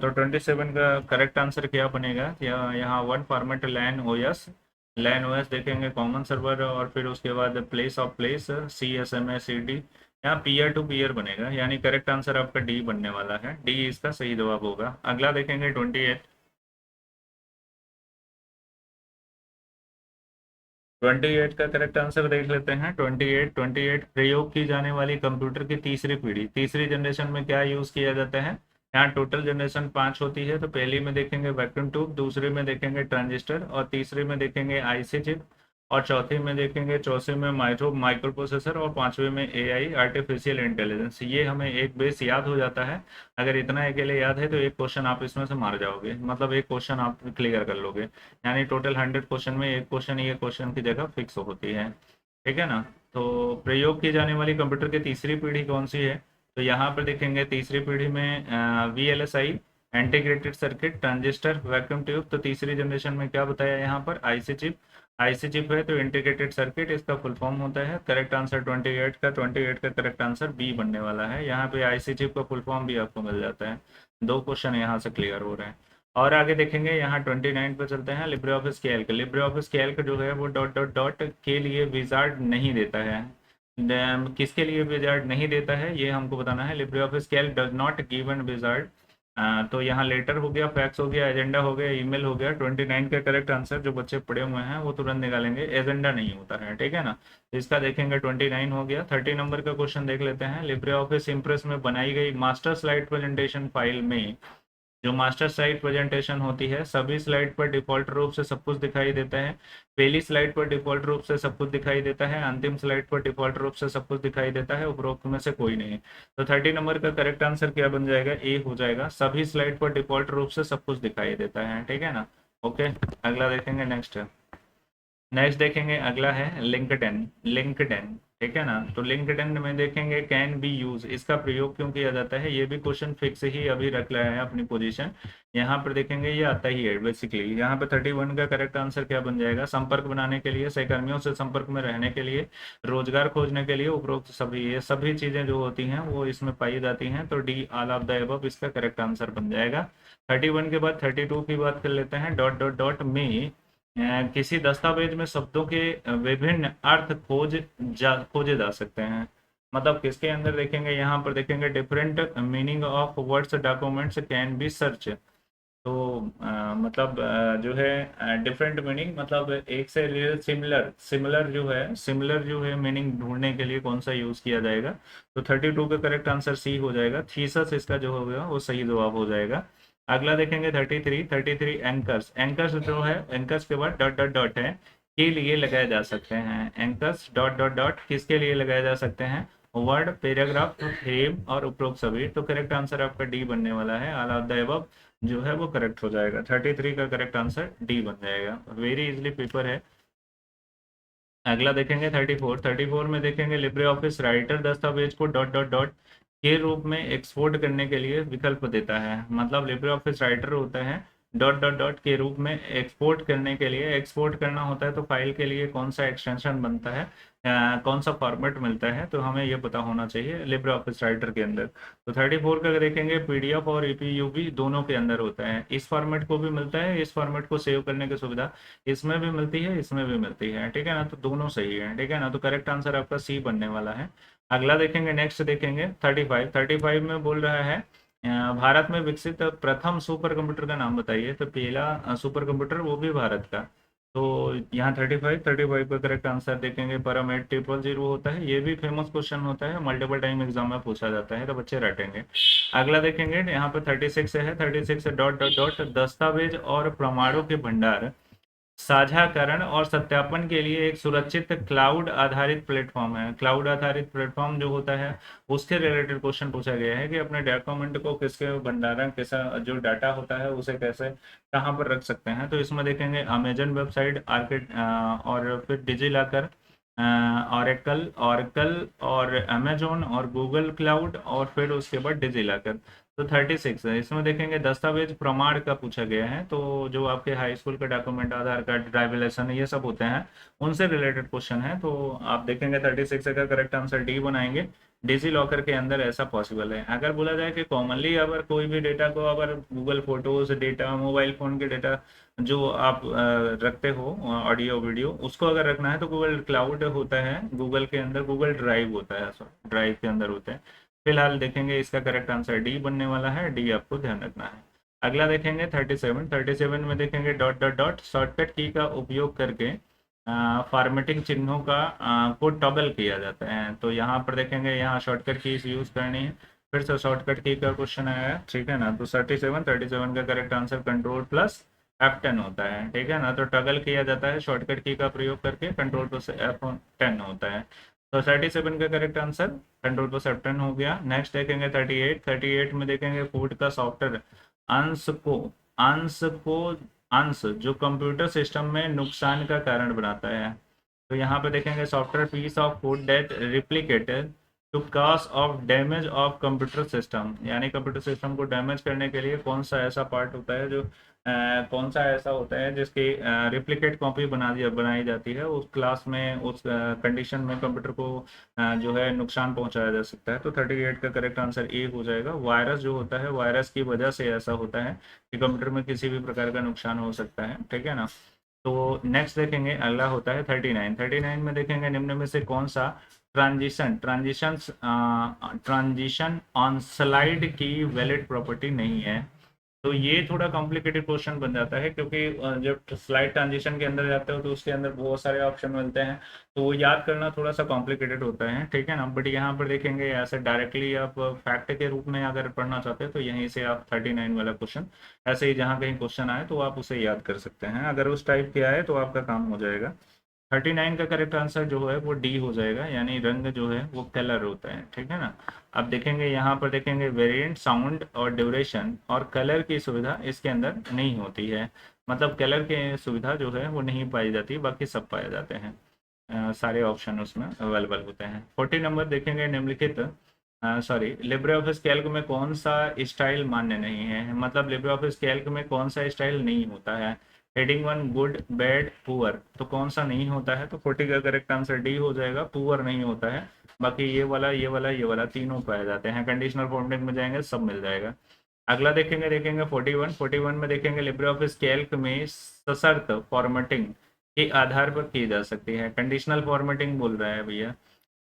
A: तो 27 का करेक्ट आंसर क्या बनेगा, यहाँ वन फॉर्मेट लाइन ओएस देखेंगे कॉमन सर्वर और फिर उसके बाद place of place CSMA CD। यहाँ पीयर टू पीयर बनेगा, यानी करेक्ट आंसर आपका डी बनने वाला है। डी इसका सही जवाब होगा। अगला देखेंगे 28 का करेक्ट आंसर देख लेते हैं। 28 प्रयोग की जाने वाली कंप्यूटर की तीसरी पीढ़ी, तीसरी जनरेशन में क्या यूज किया जाता है। यहाँ टोटल जनरेशन 5 होती है। तो पहली में देखेंगे वैक्यूम ट्यूब, दूसरे में देखेंगे ट्रांजिस्टर और तीसरे में देखेंगे आईसी चिप और चौथी में देखेंगे, चौथे में माइक्रो प्रोसेसर और पांचवे में एआई आर्टिफिशियल इंटेलिजेंस। ये हमें एक बेस याद हो जाता है। अगर इतना अकेले याद है तो एक क्वेश्चन आप इसमें से मार जाओगे, मतलब एक क्वेश्चन आप क्लियर कर लोगे। यानी टोटल 100 क्वेश्चन में एक क्वेश्चन ये क्वेश्चन की जगह फिक्स होती है, ठीक है ना। तो प्रयोग की जाने वाली कंप्यूटर की तीसरी पीढ़ी कौन सी है। तो यहाँ पर देखेंगे तीसरी पीढ़ी में VLSI, integrated circuit, transistor, vacuum tube. तो तीसरी जनरेशन में क्या बताया यहाँ पर, आईसी चिप। आईसी चिप है तो इंटीग्रेटेड सर्किट इसका फुल फॉर्म होता है। करेक्ट आंसर 28 का करेक्ट आंसर बी बनने वाला है। यहाँ पे आईसी चिप का फुल फॉर्म भी आपको मिल जाता है। दो क्वेश्चन यहाँ से क्लियर हो रहे हैं। और आगे देखेंगे यहाँ 29 पे चलते हैं। Libre office Calc, Libre office Calc जो है वो डॉट डॉट डॉट के लिए विजार्ड नहीं देता है। किसके लिए विजार्ड नहीं देता है ये हमको बताना है। LibreOffice Calc does not given wizard. तो यहाँ लेटर हो गया, फैक्स हो गया, एजेंडा हो गया, ईमेल हो गया। 29 का करेक्ट आंसर जो बच्चे पढ़े हुए हैं वो तुरंत निकालेंगे, एजेंडा नहीं होता है, ठीक है ना। तो इसका देखेंगे 29 हो गया। 30 नंबर का क्वेश्चन देख लेते हैं। लिब्रे ऑफिस इम्प्रेस में बनाई गई मास्टर स्लाइड प्रेजेंटेशन फाइल में जो मास्टर स्लाइड प्रेजेंटेशन होती है, सभी स्लाइड पर डिफॉल्ट रूप से सब कुछ दिखाई देता है। पहली स्लाइड पर डिफॉल्ट रूप से सब कुछ दिखाई देता है, अंतिम स्लाइड पर डिफॉल्ट रूप से सब कुछ दिखाई देता है, उपरोक्त में से कोई नहीं। तो 30 नंबर का करेक्ट आंसर क्या बन जाएगा, ए हो जाएगा। सभी स्लाइड पर डिफॉल्ट रूप से सब कुछ दिखाई देता है, ठीक है ना। ओके, अगला देखेंगे। नेक्स्ट देखेंगे, अगला है लिंक्डइन, ठीक है ना। तो लिंक्डइन में देखेंगे कैन बी यूज, इसका प्रयोग क्यों किया जाता है। ये भी क्वेश्चन फिक्स ही अभी रख रहा है अपनी पोजीशन। यहाँ पर देखेंगे ये आता ही है बेसिकली। यहाँ पे 31 का करेक्ट आंसर क्या बन जाएगा, संपर्क बनाने के लिए, सहकर्मियों से संपर्क में रहने के लिए, रोजगार खोजने के लिए, उपरोक्त सभी, ये सभी चीजें जो होती हैं वो इसमें पाई जाती हैं। तो D all of the above इसका करेक्ट आंसर बन जाएगा। 31 के बाद 32 की बात कर लेते हैं। डॉट डॉट डॉट में किसी दस्तावेज में शब्दों के विभिन्न अर्थ खोजे जा सकते हैं। मतलब किसके अंदर देखेंगे, यहाँ पर देखेंगे different meaning of words documents can be search. तो मतलब जो है डिफरेंट मीनिंग, मतलब एक से सिमिलर सिमिलर जो है मीनिंग ढूंढने के लिए कौन सा यूज किया जाएगा। तो 32 का करेक्ट आंसर सी हो जाएगा। थीसस इसका जो होगा वो सही जवाब हो जाएगा। अगला देखेंगे 33 एंकर्स, एंकर्स जो है एंकर्स के बाद डॉट डॉट डॉट है के लिए लगाए जा सकते हैं। एंकर्स डॉट डॉट डॉट किसके लिए लगाए जा सकते हैं, वर्ड, पैराग्राफ, फ्रेम और उपरोक्त सभी। तो करेक्ट आंसर आपका डी बनने वाला है। ऑल ऑफ द अबव जो है वो करेक्ट हो जाएगा। 33 का करेक्ट आंसर डी बन जाएगा। वेरी इजली पेपर है। अगला देखेंगे 34 में देखेंगे लिब्रे ऑफिस राइटर दस्तावेज को डॉट डॉट डॉट के रूप में एक्सपोर्ट करने के लिए विकल्प देता है। मतलब लिब्रे ऑफिस राइटर होता है, डॉट डॉट डॉट के रूप में एक्सपोर्ट करने के लिए, एक्सपोर्ट करना होता है तो फाइल के लिए कौन सा एक्सटेंशन बनता है, कौन सा फॉर्मेट मिलता है, तो हमें ये पता होना चाहिए लिब्रे ऑफिस राइटर के अंदर। तो 34 का देखेंगे पीडीएफ और ईपीयूबी दोनों के अंदर होता है। इस फॉर्मेट को भी मिलता है, इस फॉर्मेट को सेव करने की सुविधा इसमें भी मिलती है, इसमें भी मिलती है, ठीक है ना। तो दोनों सही है, ठीक है ना। तो करेक्ट आंसर आपका सी बनने वाला है। अगला देखेंगे, नेक्स्ट देखेंगे 35 में बोल रहा है भारत में विकसित प्रथम सुपर कंप्यूटर का नाम बताइए। तो पहला सुपर कंप्यूटर वो भी भारत का, तो यहाँ 35 का करेक्ट आंसर देखेंगे। परम 8000 होता है, ये भी फेमस क्वेश्चन होता है, मल्टीपल टाइम एग्जाम में पूछा जाता है, तो बच्चे रटेंगे। अगला देखेंगे यहाँ पे 36 है, 36 डॉट डॉट डॉट दस्तावेज और प्रमाणों के भंडार साझाकरण और सत्यापन के लिए एक सुरक्षित क्लाउड आधारित प्लेटफॉर्म है। क्लाउड आधारित प्लेटफॉर्म जो होता है उसके रिलेटेड क्वेश्चन पूछा गया है कि अपने डॉक्यूमेंट को किसके भंडारण, कैसा जो डाटा होता है उसे कैसे कहाँ पर रख सकते हैं। तो इसमें देखेंगे अमेजन वेबसाइट, आर्किट और फिर डिजी लॉकर, ऑरेकल ऑरेकल और अमेजोन और गूगल क्लाउड और फिर उसके बाद डिजी लॉकर। तो 36 है, इसमें देखेंगे दस्तावेज प्रमाण का पूछा गया है, तो जो आपके हाई स्कूल का डॉक्यूमेंट, आधार कार्ड, ड्राइविंग लाइसेंस, ये सब होते हैं, उनसे रिलेटेड क्वेश्चन है। तो आप देखेंगे 36 का करेक्ट आंसर डी बनाएंगे। डिजी लॉकर के अंदर ऐसा पॉसिबल है। अगर बोला जाए कि कॉमनली अगर कोई भी डेटा को, अगर Google photos data, mobile phone के डेटा जो आप रखते हो, ऑडियो वीडियो, उसको अगर रखना है तो गूगल क्लाउड होता है, गूगल के अंदर गूगल ड्राइव होता है, ड्राइव के अंदर होते हैं। फिलहाल देखेंगे इसका करेक्ट आंसर डी बनने वाला है, डी आपको ध्यान रखना है। अगला देखेंगे 37 में देखेंगे डॉट डॉट डॉट शॉर्टकट की का उपयोग करके फॉर्मेटिंग चिन्हों का को टॉगल किया जाता है। तो यहाँ पर देखेंगे, यहाँ शॉर्टकट कीज यूज करनी है, फिर से शॉर्टकट की का क्वेश्चन आया, ठीक है ना। तो 37 का correct answer control plus F10 होता है, ठीक है ना। तो टॉगल किया जाता है शॉर्टकट की का प्रयोग करके, कंट्रोल प्लस F10 होता है। तो 37 का correct answer control plus F10 हो गया। नेक्स्ट देखेंगे 38 में देखेंगे फूड का सॉफ्टवेयर अंश को अंश को अंश जो कंप्यूटर सिस्टम में नुकसान का कारण बनाता है। तो यहाँ पे देखेंगे software piece of food that replicated to cause of damage of computer system, यानी कंप्यूटर सिस्टम को डैमेज करने के लिए कौन सा ऐसा पार्ट होता है जो कौन सा ऐसा होता है जिसकी रिप्लिकेट कॉपी बनाई जाती है, उस क्लास में, उस कंडीशन में कंप्यूटर को जो है नुकसान पहुंचाया जा सकता है। तो 38 का करेक्ट आंसर ए हो जाएगा। वायरस जो होता है, वायरस की वजह से ऐसा होता है कि कंप्यूटर में किसी भी प्रकार का नुकसान हो सकता है, ठीक है ना। तो नेक्स्ट देखेंगे, अगला होता है 39 में देखेंगे निम्न में से कौन सा ट्रांजिशन ऑन स्लाइड की वैलिड प्रॉपर्टी नहीं है। तो ये थोड़ा कॉम्प्लिकेटेड क्वेश्चन बन जाता है, क्योंकि जब स्लाइड ट्रांजिशन के अंदर जाते हो तो उसके अंदर बहुत सारे ऑप्शन मिलते हैं, तो वो याद करना थोड़ा सा कॉम्प्लिकेटेड होता है, ठीक है ना। बट यहाँ पर देखेंगे ऐसे डायरेक्टली आप फैक्ट के रूप में अगर पढ़ना चाहते हैं तो यहीं से आप 39 वाला क्वेश्चन ऐसे ही जहाँ कहीं क्वेश्चन आए तो आप उसे याद कर सकते हैं। अगर उस टाइप के आए तो आपका काम हो जाएगा। 39 का करेक्ट आंसर जो है वो डी हो जाएगा, यानी रंग जो है वो कलर होता है, ठीक है ना। अब देखेंगे यहाँ पर देखेंगे वेरिएंट, साउंड और ड्यूरेशन और कलर की सुविधा इसके अंदर नहीं होती है, मतलब कलर की सुविधा जो है वो नहीं पाई जाती, बाकी सब पाए जाते हैं। सारे ऑप्शन उसमें अवेलेबल होते हैं। 40 नंबर देखेंगे निम्नलिखित लिब्रे ऑफिस कैल्क में कौन सा स्टाइल मान्य नहीं है, मतलब लिब्रे ऑफिस कैल्क में कौन सा स्टाइल नहीं होता है। हेडिंग 1 गुड, बैड, पुअर, तो कौन सा नहीं होता है। तो 40 का करेक्ट आंसर डी हो जाएगा, पुअर नहीं होता है। बाकी ये वाला, ये वाला, ये वाला तीनों पाए जाते हैं। कंडीशनल फॉर्मेटिंग में जाएंगे सब मिल जाएगा। अगला देखेंगे 41 में देखेंगे लिब्रे ऑफिस कैल्क में सशर्त फॉर्मेटिंग के आधार पर की जा सकती है। कंडीशनल फॉर्मेटिंग बोल रहा है भैया,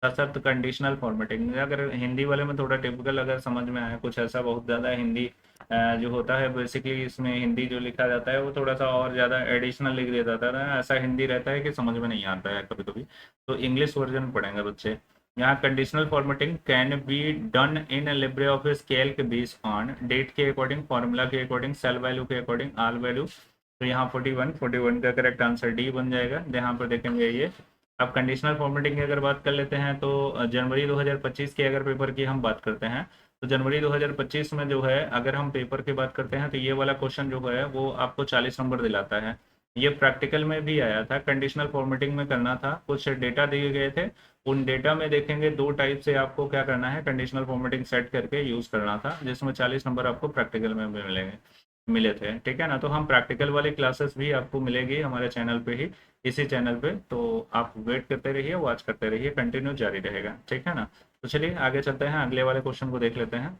A: सशर्त कंडीशनल फॉर्मेटिंग। अगर हिंदी वाले में थोड़ा टिपिकल अगर समझ में आया कुछ ऐसा, बहुत ज़्यादा हिंदी जो होता है बेसिकली, इसमें हिंदी जो लिखा जाता है वो थोड़ा सा और ज़्यादा एडिशनल लिख दिया जाता है, ऐसा हिंदी रहता है कि समझ में नहीं आता है कभी कभी, तो इंग्लिश वर्जन पढ़ेंगे बच्चे। यहाँ conditional formatting can be done in Libre office Calc based on date के अकॉर्डिंग, फॉर्मूला के अकॉर्डिंग, सेल वैल्यू के अकॉर्डिंग, ऑल वैल्यू। तो यहाँ 41 का करेक्ट आंसर डी बन जाएगा। यहाँ पर देखेंगे ये। अब कंडीशनल फॉर्मेटिंग की अगर बात कर लेते हैं तो जनवरी 2025 के अगर पेपर की हम बात करते हैं तो जनवरी 2025 में जो है अगर हम पेपर की बात करते हैं तो ये वाला क्वेश्चन जो है वो आपको 40 नंबर दिलाता है। ये प्रैक्टिकल में भी आया था, कंडीशनल फॉर्मेटिंग में करना था, कुछ डेटा दिए गए थे, उन डेटा में देखेंगे दो टाइप से आपको क्या करना है, कंडीशनल फॉर्मेटिंग सेट करके यूज़ करना था, जिसमें 40 नंबर आपको प्रैक्टिकल में भी मिले थे, ठीक है ना। तो हम प्रैक्टिकल वाली क्लासेस भी आपको मिलेगी हमारे चैनल पे ही, इसी चैनल पे, तो आप वेट करते रहिए, वॉच करते रहिए, कंटिन्यू जारी रहेगा, ठीक है ना। तो चलिए आगे चलते हैं, अगले वाले क्वेश्चन को देख लेते हैं।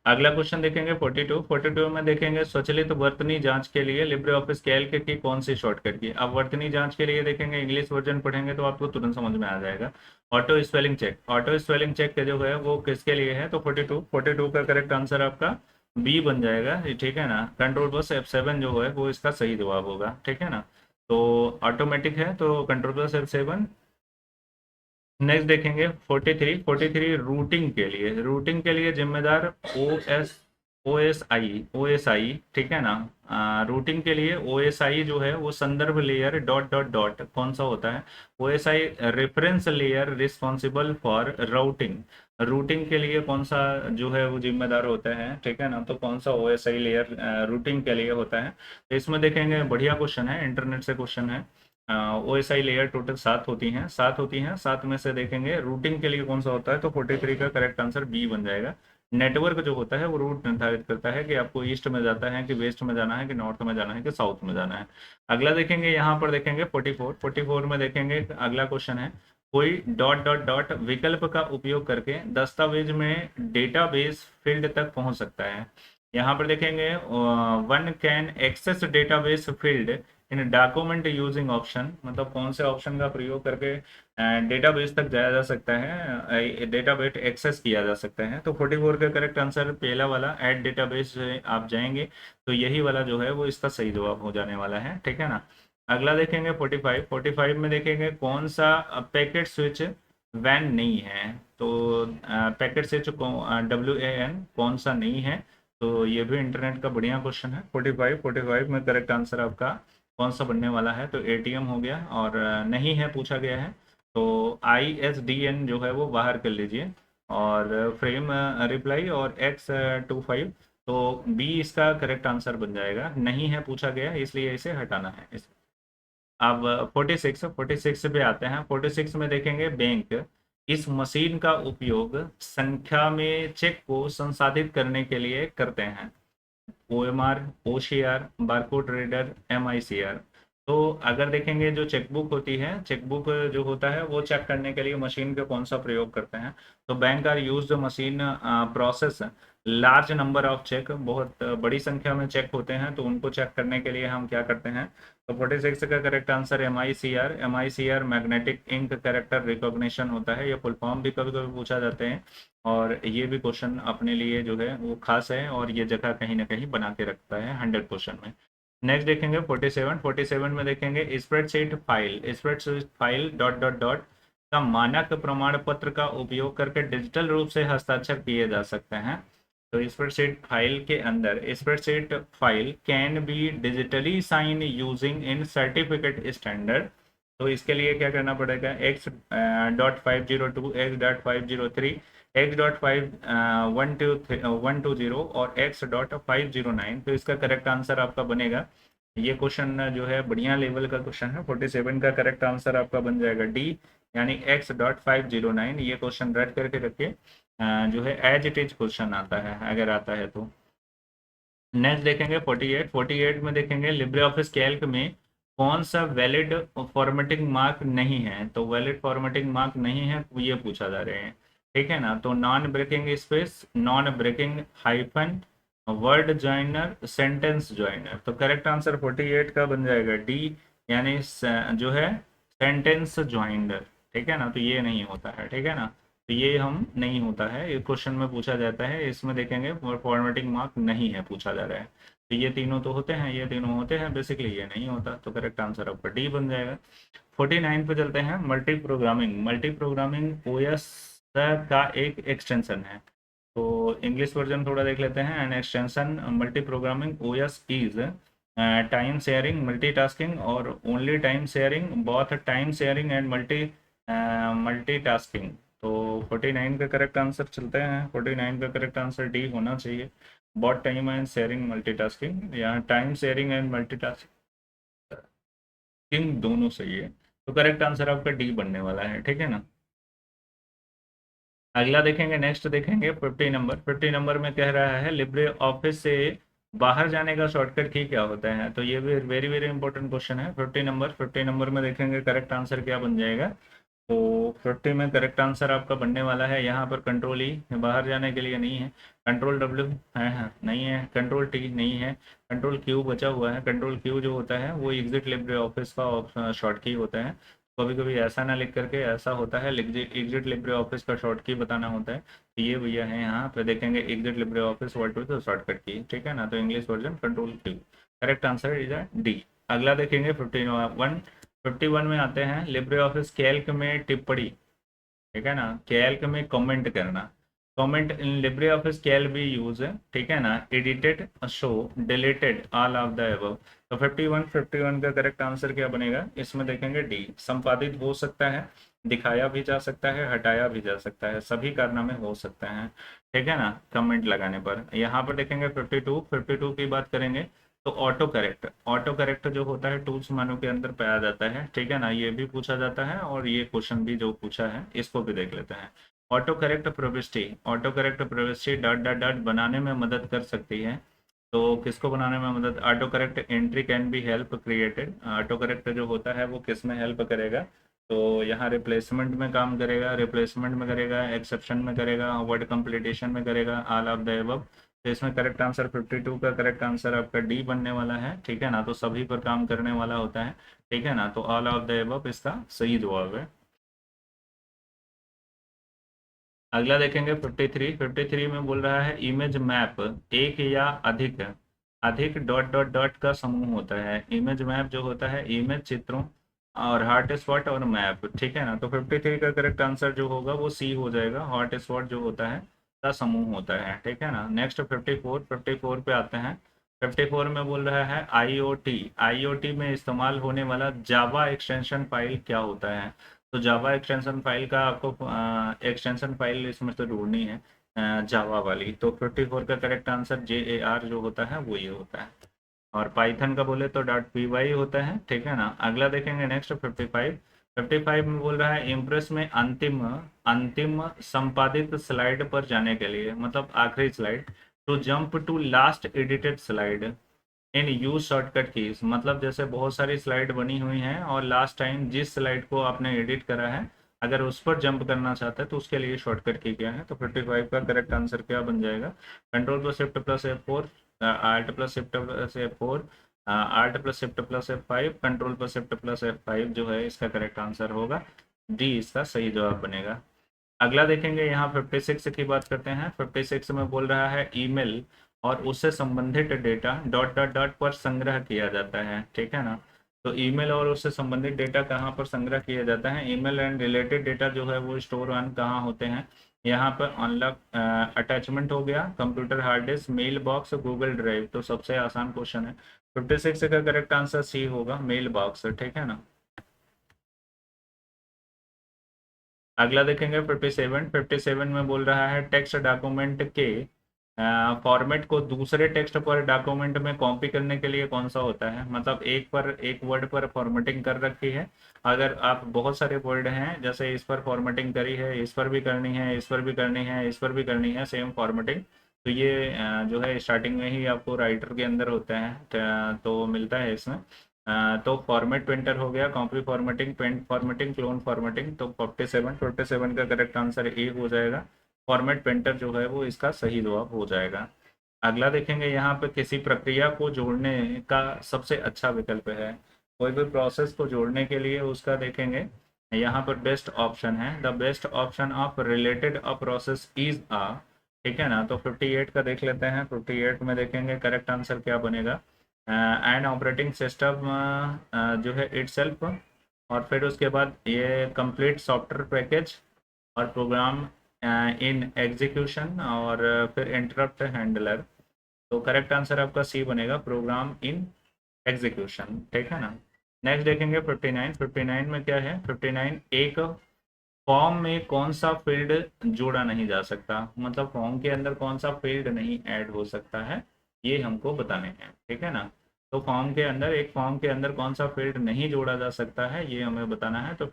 A: अगला क्वेश्चन देखेंगे 42 में देखेंगे स्वचालित वर्तनी जांच के लिए लिब्रे ऑफिस कैल्क की कौन सी शॉर्टकट की। अब वर्तनी जांच के लिए देखेंगे, इंग्लिश वर्जन पढ़ेंगे तो आपको तुरंत समझ में आ जाएगा। Auto spelling check, auto spelling check जो है वो किसके लिए है। तो 42 का करेक्ट आंसर आपका बी बन जाएगा ये, ठीक है ना। कंट्रोल प्लस F7 जो है वो इसका सही जवाब होगा, ठीक है ना। तो ऑटोमेटिक है तो कंट्रोल प्लस F7। नेक्स्ट देखेंगे 43 रूटिंग के लिए जिम्मेदार ओ एस आई, ठीक है ना। रूटिंग के लिए ओ एस आई जो है वो संदर्भ लेयर डॉट डॉट डॉट कौन सा होता है, O S I reference layer responsible for routing. Routing के लिए कौन सा जो है वो जिम्मेदार होता है, ठीक है ना। तो कौन सा O S I layer routing के लिए होता है। तो इसमें देखेंगे, बढ़िया क्वेश्चन है, इंटरनेट से क्वेश्चन है। O S I layer total 7 होती हैं, 7 में से देखेंगे रूटिंग के लिए कौन सा होता है, तो 43 का करेक्ट आंसर बी बन जाएगा। नेटवर्क जो होता है वो रूट निर्धारित करता है कि आपको ईस्ट में जाता है कि वेस्ट में जाना है कि नॉर्थ में जाना है कि साउथ में जाना है। अगला देखेंगे, यहाँ पर देखेंगे 44 में देखेंगे, अगला क्वेश्चन है, कोई डॉट डॉट डॉट विकल्प का उपयोग करके दस्तावेज में डेटाबेस फील्ड तक पहुंच सकता है। यहाँ पर देखेंगे, one can access database field in document using option, मतलब कौन से ऑप्शन का प्रयोग करके डेटाबेस तक जाया जा सकता है, डेटाबेस एक्सेस किया जा सकता है। तो 44 का करेक्ट आंसर पहला वाला, ऐड डेटाबेस आप जाएंगे तो यही वाला जो है वो इसका सही जवाब हो जाने वाला है, ठीक है ना। अगला देखेंगे 45 में देखेंगे कौन सा पैकेट स्विच वैन नहीं है। तो पैकेट स्विच WAN कौन सा नहीं है। तो ये भी इंटरनेट का बढ़िया क्वेश्चन है। 45 में करेक्ट आंसर आपका कौन सा बनने वाला है, तो एटीएम हो गया, और नहीं है पूछा गया है तो ISDN जो है वो बाहर कर लीजिए, और फ्रेम रिप्लाई और X25, तो बी इसका करेक्ट आंसर बन जाएगा। नहीं है पूछा गया इसलिए इसे हटाना है इसे। अब 46 पे आते हैं। 46 में देखेंगे, बैंक इस मशीन का उपयोग संख्या में चेक को संसाधित करने के लिए करते हैं। OMR, OCR, barcode reader, MICR। तो अगर देखेंगे जो चेकबुक होती है, चेकबुक जो होता है वो चेक करने के लिए मशीन का कौन सा प्रयोग करते हैं, तो bank are use machine process large number of cheque, बहुत बड़ी संख्या में चेक होते हैं तो उनको चेक करने के लिए हम क्या करते हैं। तो 46 का correct answer MICR magnetic ink character recognition होता है। ये फुल फॉर्म भी कभी कभी पूछा जाते हैं, और ये भी क्वेश्चन अपने लिए जो है वो खास है, और ये जगह कहीं ना कहीं बना के रखता है 100 क्वेश्चन में। नेक्स्ट देखेंगे 47 में देखेंगे, spreadsheet file dot dot dot का मानक प्रमाण पत्र का उपयोग करके डिजिटल रूप से हस्ताक्षर किए जा सकते हैं। तो स्प्रेडशीट फाइल के अंदर, spreadsheet file can be digitally sign using in certificate standard. तो इसके लिए क्या करना पड़ेगा, X.502, X.503, X.120 और X.509। तो इसका करेक्ट आंसर आपका बनेगा, ये क्वेश्चन जो है बढ़िया लेवल का क्वेश्चन है। 47 का करेक्ट आंसर आपका बन जाएगा डी, यानी X.509। ये क्वेश्चन रट करके रखिए, जो है एज इट इज क्वेश्चन आता है अगर आता है तो। नेक्स्ट देखेंगे 48 में देखेंगे, लिब्रे ऑफिस कैल्क में कौन सा वैलिड फॉर्मेटिंग मार्क नहीं है। तो वैलिड फॉर्मेटिंग मार्क नहीं है ये पूछा जा रहे हैं, ठीक है ना। तो non breaking space, non breaking hyphen, word joiner, sentence joiner. तो करेक्ट आंसर 48 का बन जाएगा डी, यानी जो है सेंटेंस ज्वाइनर, ठीक है ना। तो ये नहीं होता है, ठीक है ना। तो ये हम नहीं होता है, ये क्वेश्चन में पूछा जाता है, इसमें देखेंगे फॉर्मेटिंग मार्क नहीं है पूछा जा रहा है। तो ये तीनों तो होते हैं, ये तीनों होते हैं, बेसिकली ये नहीं होता, तो करेक्ट आंसर आपका डी बन जाएगा। 49 पे चलते हैं, मल्टी प्रोग्रामिंग ओएस का एक एक्सटेंशन है। तो इंग्लिश वर्जन थोड़ा देख लेते हैं। An extension multi programming OS is time sharing, multitasking और only time sharing, both time sharing and multitasking. तो 49 का करेक्ट आंसर चलते हैं, 49 का करेक्ट आंसर डी होना चाहिए, both time and sharing multitasking, यहाँ टाइम शेयरिंग एंड मल्टीटास्किंग दोनों सही है। तो करेक्ट आंसर आपका डी बनने वाला है, ठीक है ना। अगला देखेंगे, नेक्स्ट देखेंगे 50 नंबर में कह रहा है, लिब्रे ऑफिस से बाहर जाने का शॉर्टकट की क्या होता है। तो ये भी वेरी वेरी इंपॉर्टेंट क्वेश्चन है। 50 नंबर में देखेंगे करेक्ट आंसर क्या बन जाएगा। तो 50 में करेक्ट आंसर आपका बनने वाला है, यहाँ पर कंट्रोल ई बाहर जाने के लिए नहीं है, कंट्रोल W है, नहीं है, कंट्रोल T नहीं है, कंट्रोल Q बचा हुआ है। कंट्रोल Q जो होता है वो एग्जिट लिब्रे ऑफिस का शॉर्ट की होता है। कभी कभी ऐसा ना लिख करके ऐसा होता है एग्जिट लिब्रे ऑफिस का शॉर्ट की बताना होता है, तो ये भैया है यहाँ पे देखेंगे exit LibreOffice word to तो शॉर्टकट की, ठीक है ना, तो English version control Q. Correct answer is D. अगला देखेंगे 51 में आते हैं लिब्रे ऑफिस कैल्क में टिप्पणी, ठीक है ना, कैल्क में कमेंट करना। कमेंट इन लिब्रे ऑफिस कैल भी यूज है, ठीक है ना, edited, show, deleted, all of the above. तो 51 का करेक्ट आंसर क्या बनेगा, इसमें देखेंगे डी। संपादित हो सकता है, दिखाया भी जा सकता है, हटाया भी जा सकता है, सभी कारनामे हो सकते हैं, ठीक है ना, कमेंट लगाने पर। यहाँ पर देखेंगे 52 की बात करेंगे तो ऑटो करेक्ट जो होता है टूल्स मानों के अंदर पाया जाता है, ठीक है ना, ये भी पूछा जाता है और ये क्वेश्चन भी जो पूछा है इसको भी देख लेते हैं। ऑटो करेक्ट प्रविष्टि डॉट डॉट डॉट बनाने में मदद कर सकती है, तो किसको बनाने में मदद, auto correct entry can be help created. Auto correct जो होता है वो किस में हेल्प करेगा, तो यहाँ रिप्लेसमेंट में काम करेगा, रिप्लेसमेंट में करेगा, एक्सेप्शन में करेगा, वर्ड कंप्लीटेशन में करेगा, ऑल ऑफ द अबव। तो इसमें करेक्ट आंसर 52 का करेक्ट आंसर आपका डी बनने वाला है, ठीक है ना, तो सभी पर काम करने वाला होता है, ठीक है ना, तो ऑल ऑफ द अबव इसका सही जवाब है। अगला देखेंगे 53 में बोल रहा है इमेज मैप एक या अधिक अधिक डॉट डॉट डॉट का समूह होता है। इमेज मैप जो होता है इमेज चित्रों और हॉट स्पॉट और मैप, ठीक है ना, तो 53 का करेक्ट आंसर जो होगा वो सी हो जाएगा, हॉट स्पॉट जो होता है का समूह होता है, ठीक है ना। नेक्स्ट 54 पे आते हैं। 54 में बोल रहा है आईओटी में इस्तेमाल होने वाला जावा एक्सटेंशन फाइल क्या होता है। तो जावा एक्सटेंशन फाइल का आपको एक्सटेंशन फाइल इसमें से ढूंढनी है जावा वाली, तो 54 का करेक्ट आंसर JAR जो होता है वो ये होता है। और पाइथन का बोले तो .py होता है, ठीक है ना। अगला देखेंगे नेक्स्ट 55 में बोल रहा है इम्प्रेस में अंतिम अंतिम संपादित स्लाइड पर जाने के लिए, मतलब आखिरी slide, to jump to last edited slide in use shortcut keys, मतलब जैसे बहुत सारी स्लाइड बनी हुई हैं और लास्ट टाइम जिस स्लाइड को आपने एडिट करा है अगर उस पर जंप करना चाहते हैं तो उसके लिए शॉर्टकट की क्या है, तो 55 का करेक्ट आंसर क्या बन जाएगा, control plus shift plus F4, alt plus shift plus F4, alt plus shift plus F5, control plus shift plus F5 जो है इसका करेक्ट आंसर होगा, डी इसका सही जवाब बनेगा। अगला देखेंगे यहाँ 56 की बात करते हैं। 56 में बोल रहा है ईमेल और उससे संबंधित डेटा डॉट डॉट डॉट पर संग्रह किया जाता है, ठीक है ना। तो ईमेल और उससे संबंधित डेटा कहाँ पर संग्रह किया जाता है, ईमेल एंड रिलेटेड डेटा जो है वो स्टोर ऑन कहाँ होते हैं, यहाँ पर अनलॉक अटैचमेंट हो गया, computer hard disk, mail box, Google drive. तो सबसे आसान क्वेश्चन है, 56 का करेक्ट आंसर सी होगा, मेल बॉक्स, ठीक है ना। अगला देखेंगे 57 में बोल रहा है टेक्स्ट डॉक्यूमेंट के फॉर्मेट को दूसरे टेक्स्ट पर डॉक्यूमेंट में कॉपी करने के लिए कौन सा होता है, मतलब एक पर एक वर्ड पर फॉर्मेटिंग कर रखी है, अगर आप बहुत सारे वर्ड हैं जैसे इस पर फॉर्मेटिंग करी है, इस पर भी करनी है, इस पर भी करनी है, इस पर भी करनी है सेम फॉर्मेटिंग, तो ये जो है स्टार्टिंग में ही आपको राइटर के अंदर होता है, तो मिलता है इसमें। तो फॉर्मेट पेंटर हो गया, copy formatting, paint formatting, clone formatting, तो 47 का करेक्ट आंसर ए हो जाएगा, फॉर्मेट पेंटर जो है वो इसका सही जवाब हो जाएगा। अगला देखेंगे यहाँ पे किसी प्रक्रिया को जोड़ने का सबसे अच्छा विकल्प है, कोई भी प्रोसेस को जोड़ने के लिए उसका देखेंगे यहाँ पर बेस्ट ऑप्शन है, the best option of related a process is a, ठीक है ना। तो 58 का देख लेते हैं, 58 में देखेंगे करेक्ट आंसर क्या बनेगा, एंड ऑपरेटिंग सिस्टम जो है इटसेल्फ, और फिर उसके बाद ये कंप्लीट सॉफ्टवेयर पैकेज और प्रोग्राम इन एग्जीक्यूशन, और फिर इंटरप्ट हैंडलर। तो करेक्ट आंसर आपका सी बनेगा, प्रोग्राम इन एग्जीक्यूशन, ठीक है ना। नेक्स्ट देखेंगे 59 में क्या है, 59 एक फॉर्म में कौन सा फील्ड जोड़ा नहीं जा सकता, मतलब फॉर्म के अंदर कौन सा फील्ड नहीं ऐड हो सकता है, ये हमको बताने हैं, ठीक है ना। तो फॉर्म के अंदर एक फॉर्म के अंदर कौन सा फील्ड नहीं जोड़ा जा सकता है ये हमें बताना है, तो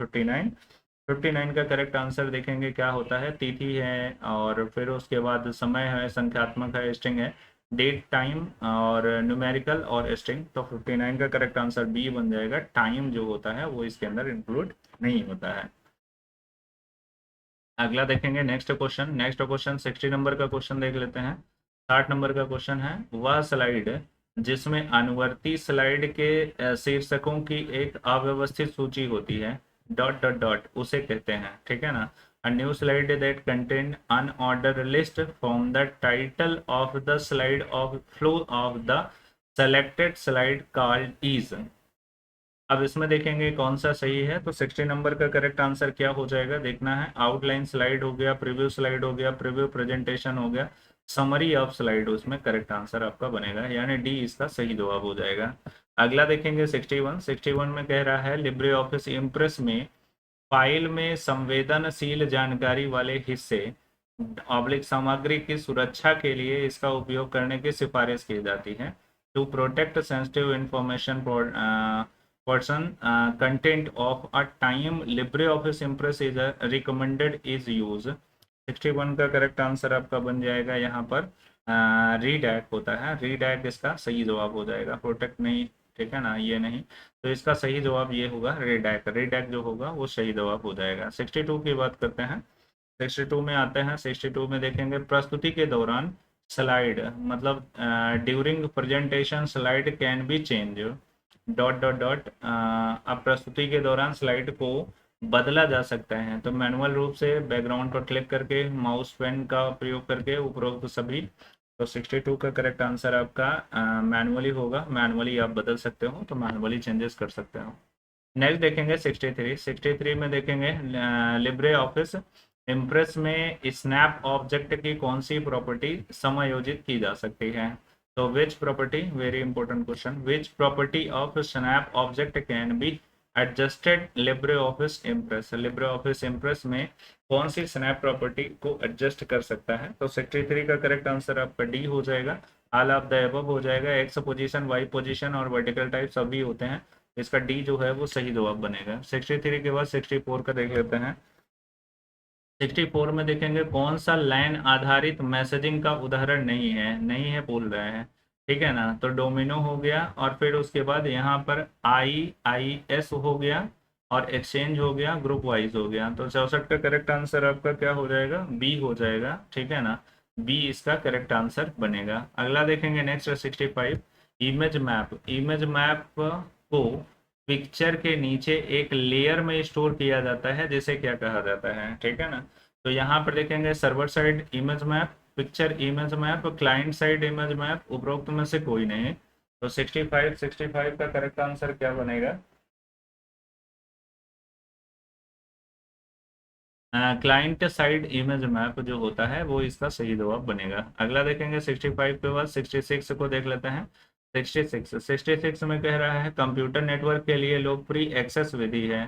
A: 59 का करेक्ट आंसर देखेंगे क्या होता है, तिथि है और फिर उसके बाद समय है, संख्यात्मक है, स्ट्रिंग है, डेट, टाइम और न्यूमेरिकल और स्ट्रिंग। तो 59 का करेक्ट आंसर बी बन जाएगा, टाइम जो होता है वो इसके अंदर इंक्लूड नहीं होता है। अगला देखेंगे नेक्स्ट क्वेश्चन 60 नंबर का क्वेश्चन देख लेते हैं। 60 नंबर का क्वेश्चन है, वह स्लाइड जिसमें अनुवर्ती स्लाइड के शीर्षकों की एक अव्यवस्थित सूची होती है, डॉट डॉट डॉट उसे कहते हैं, ठीक है ना। A new slide that contain unordered list from the title of the slide of flow of the selected slide called is। अब इसमें देखेंगे कौन सा सही है, तो 60 नंबर का करेक्ट आंसर क्या हो जाएगा देखना है। आउटलाइन स्लाइड हो गया, प्रीव्यू स्लाइड हो गया, प्रीव्यू प्रेजेंटेशन हो गया, समरी ऑफ स्लाइड, उसमें करेक्ट आंसर आपका बनेगा, यानी डी इसका सही जवाब हो जाएगा। अगला देखेंगे 61 में कह रहा है लिब्रे ऑफिस इम्प्रेस में फाइल में संवेदनशील जानकारी वाले हिस्से ऑब्लिक सामग्री की सुरक्षा के लिए इसका उपयोग करने की सिफारिश की जाती है। To protect sensitive information person content of a time Libre office Impress is recommended is use. 61 का करेक्ट आंसर आपका बन जाएगा यहाँ पर रीडैक होता है, रीडैक इसका सही जवाब हो जाएगा, प्रोटेक्ट नहीं, ठीक है ना, ये नहीं। तो इसका सही जवाब ये होगा रीडैक, रीडैक जो होगा वो सही जवाब हो जाएगा। 62 की बात करते हैं, 62 में आते हैं। 62 में देखेंगे प्रस्तुति के दौरान स्लाइड, मतलब during presentation slide can be change dot dot dot. अब प्रस्तुति के दौरान स्लाइड को बदला जा सकता है, तो मैनुअल रूप से बैकग्राउंड पर क्लिक करके माउस पेन का प्रयोग करके उपरोक्त सभी। तो 62 का करेक्ट आंसर आपका मैनुअली होगा, मैनुअली आप बदल सकते हो, तो मैनुअली चेंजेस कर सकते हो। नेक्स्ट देखेंगे 63 में देखेंगे लिब्रे ऑफिस इम्प्रेस में स्नैप ऑब्जेक्ट की कौन सी प्रॉपर्टी समायोजित की जा सकती है। तो which property, very important question, which property of snap object can be adjusted Libre office impress. Libre office Impress में कौन सी स्नैप प्रॉपर्टी को एडजस्ट कर सकता है। तो 63 का करेक्ट आंसर आपका डी हो जाएगा, ऑल ऑफ द अबव हो जाएगा। एक्स पोजीशन, वाई पोजीशन और वर्टिकल टाइप सभी होते हैं, इसका डी जो है वो सही जवाब बनेगा। 63 के बाद 64 का देख लेते हैं। 64 में देखेंगे कौन सा लाइन आधारित मैसेजिंग का उदाहरण नहीं है बोल रहा है, ठीक है ना। तो डोमिनो हो गया, और फिर उसके बाद यहाँ पर IIS हो गया, और एक्सचेंज हो गया, ग्रुप वाइज हो गया। तो 64 का करेक्ट आंसर आपका क्या हो जाएगा, बी हो जाएगा, ठीक है ना, बी इसका करेक्ट आंसर बनेगा। अगला देखेंगे next 65 image map. Image map को पिक्चर के नीचे एक लेयर में स्टोर किया जाता है, जिसे क्या कहा जाता है, ठीक है ना। तो यहाँ पर देखेंगे server side image map, picture image map, client side image map, उपरोक्त में से कोई नहीं। तो 65 का करेक्ट आंसर क्या बनेगा, क्लाइंट साइड इमेज मैप जो होता है वो इसका सही जवाब बनेगा। अगला देखेंगे 65 के बाद 66 को देख लेते हैं। 66 में कह रहा है कंप्यूटर नेटवर्क के लिए लोकप्रिय एक्सेस विधि है।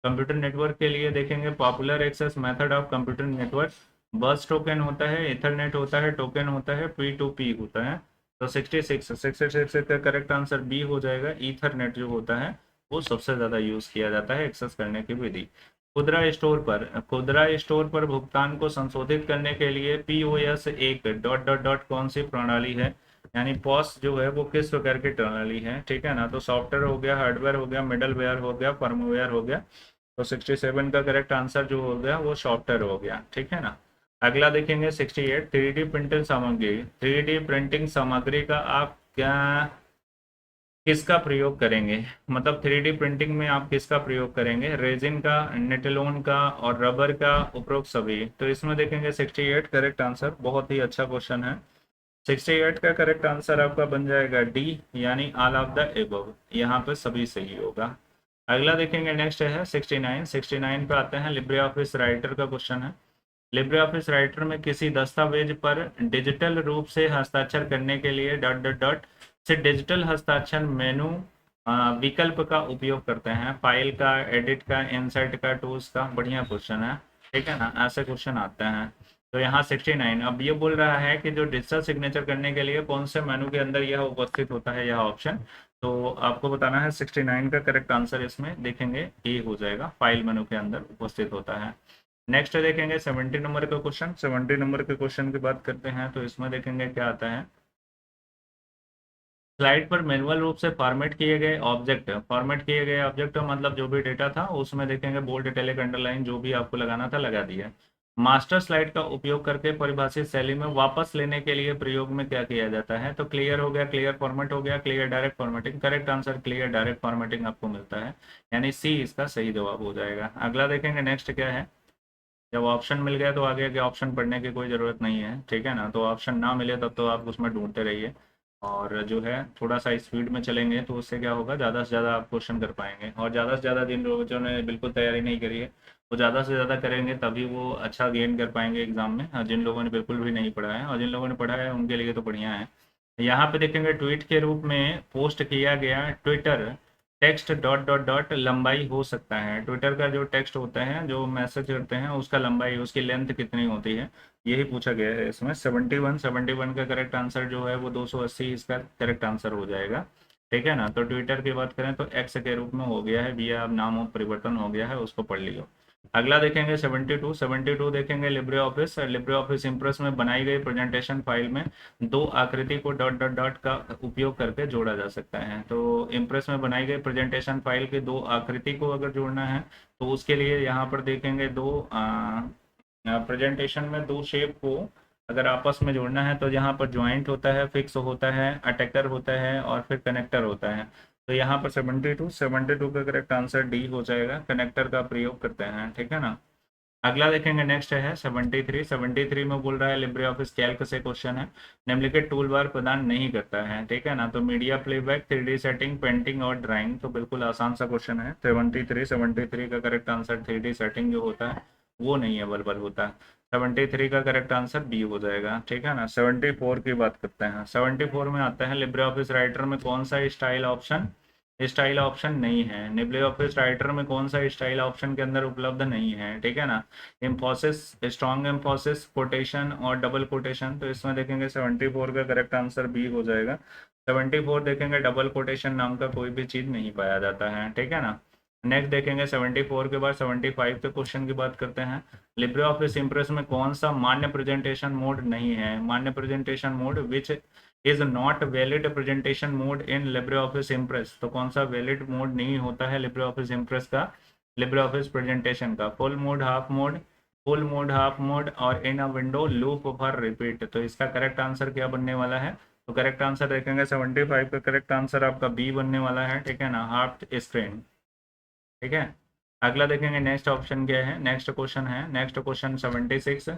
A: कंप्यूटर नेटवर्क के लिए देखेंगे popular access method of computer network, bus token होता है, इथरनेट होता है, टोकन होता है, P2P होता है। तो 66 का करेक्ट आंसर बी हो जाएगा, ईथरनेट जो होता है वो सबसे ज़्यादा यूज़ किया जाता है एक्सेस करने की विधि। खुदरा स्टोर पर भुगतान को संशोधित करने के लिए POS एक डॉट डॉट डॉट कौन सी प्रणाली है, यानी पॉस जो है वो किस प्रकार की प्रणाली है, ठीक है ना। तो सॉफ्टवेयर हो गया, हार्डवेयर हो गया, मिडलवेयर हो गया, फर्मवेयर हो गया। तो 67 का करेक्ट आंसर जो हो गया वो सॉफ्टवेयर हो गया, ठीक है ना। अगला देखेंगे 68 3D प्रिंटिंग सामग्री। 3D प्रिंटिंग सामग्री का आप क्या किसका प्रयोग करेंगे, मतलब 3D प्रिंटिंग में आप किसका प्रयोग करेंगे, रेजिन का, नेटिलोन का और रबर का, उपरोक्त सभी। तो इसमें देखेंगे 68 करेक्ट आंसर, बहुत ही अच्छा क्वेश्चन है। 68 का करेक्ट आंसर आपका बन जाएगा डी, यानी ऑल ऑफ द एबव, यहाँ पे सभी सही होगा। अगला देखेंगे नेक्स्ट है 69 पे आते हैं, लिब्रे ऑफिस राइटर का क्वेश्चन है। लिब्रे ऑफिस राइटर में किसी दस्तावेज पर डिजिटल रूप से हस्ताक्षर करने के लिए डॉट डॉट डॉट से डिजिटल हस्ताक्षर मेनू विकल्प का उपयोग करते हैं, फाइल का, एडिट का, इंसर्ट का, टूल्स का। बढ़िया क्वेश्चन है, ठीक है ना, ऐसे क्वेश्चन आते हैं। तो यहाँ 69 अब ये बोल रहा है कि जो डिजिटल सिग्नेचर करने के लिए कौन से मेनू के अंदर यह उपस्थित होता है, यह ऑप्शन। तो आपको बताना है 69 का करेक्ट आंसर इसमें देखेंगे ए हो जाएगा, फाइल मेनू के अंदर उपस्थित होता है। नेक्स्ट देखेंगे 70 नंबर का क्वेश्चन। 70 नंबर के क्वेश्चन की बात करते हैं, तो इसमें देखेंगे क्या आता है। स्लाइड पर मैनुअल रूप से फॉर्मेट किए गए ऑब्जेक्ट, मतलब जो भी डेटा था उसमें देखेंगे बोल्ड, इटैलिक, अंडरलाइन जो भी आपको लगाना था लगा दिया। मास्टर स्लाइड का उपयोग करके परिभाषित शैली में वापस लेने के लिए प्रयोग में क्या किया जाता है? तो क्लियर हो गया, क्लियर फॉर्मेट हो गया, clear direct formatting. Correct answer clear direct formatting आपको मिलता है, यानी सी इसका सही जवाब हो जाएगा। अगला देखेंगे नेक्स्ट क्या है। जब ऑप्शन मिल गया तो आगे के ऑप्शन पढ़ने की कोई ज़रूरत नहीं है, ठीक है ना। तो ऑप्शन ना मिले तब तो आप उसमें ढूंढते रहिए, और जो है थोड़ा सा स्पीड में चलेंगे तो उससे क्या होगा, ज़्यादा से ज़्यादा आप क्वेश्चन कर पाएंगे। और ज़्यादा से ज़्यादा जिन बच्चों ने बिल्कुल तैयारी नहीं करी है वो ज़्यादा से ज़्यादा करेंगे, तभी वो अच्छा गेन कर पाएंगे एग्जाम में। और जिन लोगों ने बिल्कुल भी नहीं पढ़ा है और जिन लोगों ने पढ़ा है उनके लिए तो बढ़िया है। यहाँ पे देखेंगे ट्वीट के रूप में पोस्ट किया गया Twitter text dot dot dot लंबाई हो सकता है। ट्विटर का जो टेक्स्ट होता है, जो मैसेज करते हैं, उसका लंबाई, उसकी लेंथ कितनी होती है, यही पूछा गया है इसमें। 71 का करेक्ट आंसर जो है वो 280 इसका करेक्ट आंसर हो जाएगा, ठीक है ना। तो ट्विटर की बात करें तो एक्स के रूप में हो गया है, भैया अब नाम परिवर्तन हो गया है, उसको पढ़ लियो। अगला देखेंगे 72 देखेंगे लिब्रे ऑफिस इम्प्रेस में बनाई गई प्रेजेंटेशन फाइल में दो आकृति को डॉट डॉट डॉट का उपयोग करके जोड़ा जा सकता है। तो इम्प्रेस में बनाई गई प्रेजेंटेशन फाइल की दो आकृति को अगर जोड़ना है तो उसके लिए यहाँ पर देखेंगे दो प्रेजेंटेशन में दो शेप को अगर आपस में जोड़ना है तो यहाँ पर ज्वाइंट होता है, फिक्स होता है, अटैकर होता है और फिर कनेक्टर होता है। तो यहाँ पर 72 का करेक्ट आंसर डी हो जाएगा, कनेक्टर का प्रयोग करते हैं, ठीक है ना। अगला देखेंगे नेक्स्ट है 73 में बोल रहा है लिब्रे ऑफिस कैल्क से क्वेश्चन है, निम्नलिखित टूल बार प्रदान नहीं करता है, ठीक है ना। तो media playback, 3D setting, painting और ड्राइंग, तो बिल्कुल आसान सा क्वेश्चन है। 73 का करेक्ट आंसर 3D सेटिंग जो होता है वो नहीं अवेलेबल होता। 73 का करेक्ट आंसर बी हो जाएगा, ठीक है ना। 74 की बात करते हैं। 74 में आता है लिब्रे ऑफिस राइटर में कौन सा स्टाइल ऑप्शन नहीं है। लिब्रे ऑफिस राइटर में कौन सा स्टाइल ऑप्शन के अंदर उपलब्ध नहीं है, ठीक है ना। इम्फोसिस, स्ट्रॉन्ग इम्फोसिस, कोटेशन और डबल कोटेशन, तो इसमें देखेंगे 74 का करेक्ट आंसर बी हो जाएगा। 74 देखेंगे डबल कोटेशन नाम का कोई भी चीज़ नहीं पाया जाता है, ठीक है ना। नेक्स्ट देखेंगे 74 के बाद 75 के क्वेश्चन की बात करते हैं। लिब्रे ऑफिस इम्प्रेस में कौन सा मान्य प्रेजेंटेशन मोड नहीं है? मान्य presentation mode which is not valid presentation mode in Libre office Impress, तो कौन सा वैलिड मोड नहीं होता है लिब्रे ऑफिस इम्प्रेस का, लिब्रे ऑफिस प्रेजेंटेशन का? Full mode, half mode, full mode, half mode और in a window loop for repeat, तो इसका करेक्ट आंसर क्या बनने वाला है? तो करेक्ट आंसर देखेंगे 75 का करेक्ट आंसर आपका बी बनने वाला है, ठीक है ना, हाफ स्क्रीन, ठीक है। अगला देखेंगे नेक्स्ट ऑप्शन क्या है, नेक्स्ट क्वेश्चन है, नेक्स्ट क्वेश्चन 76,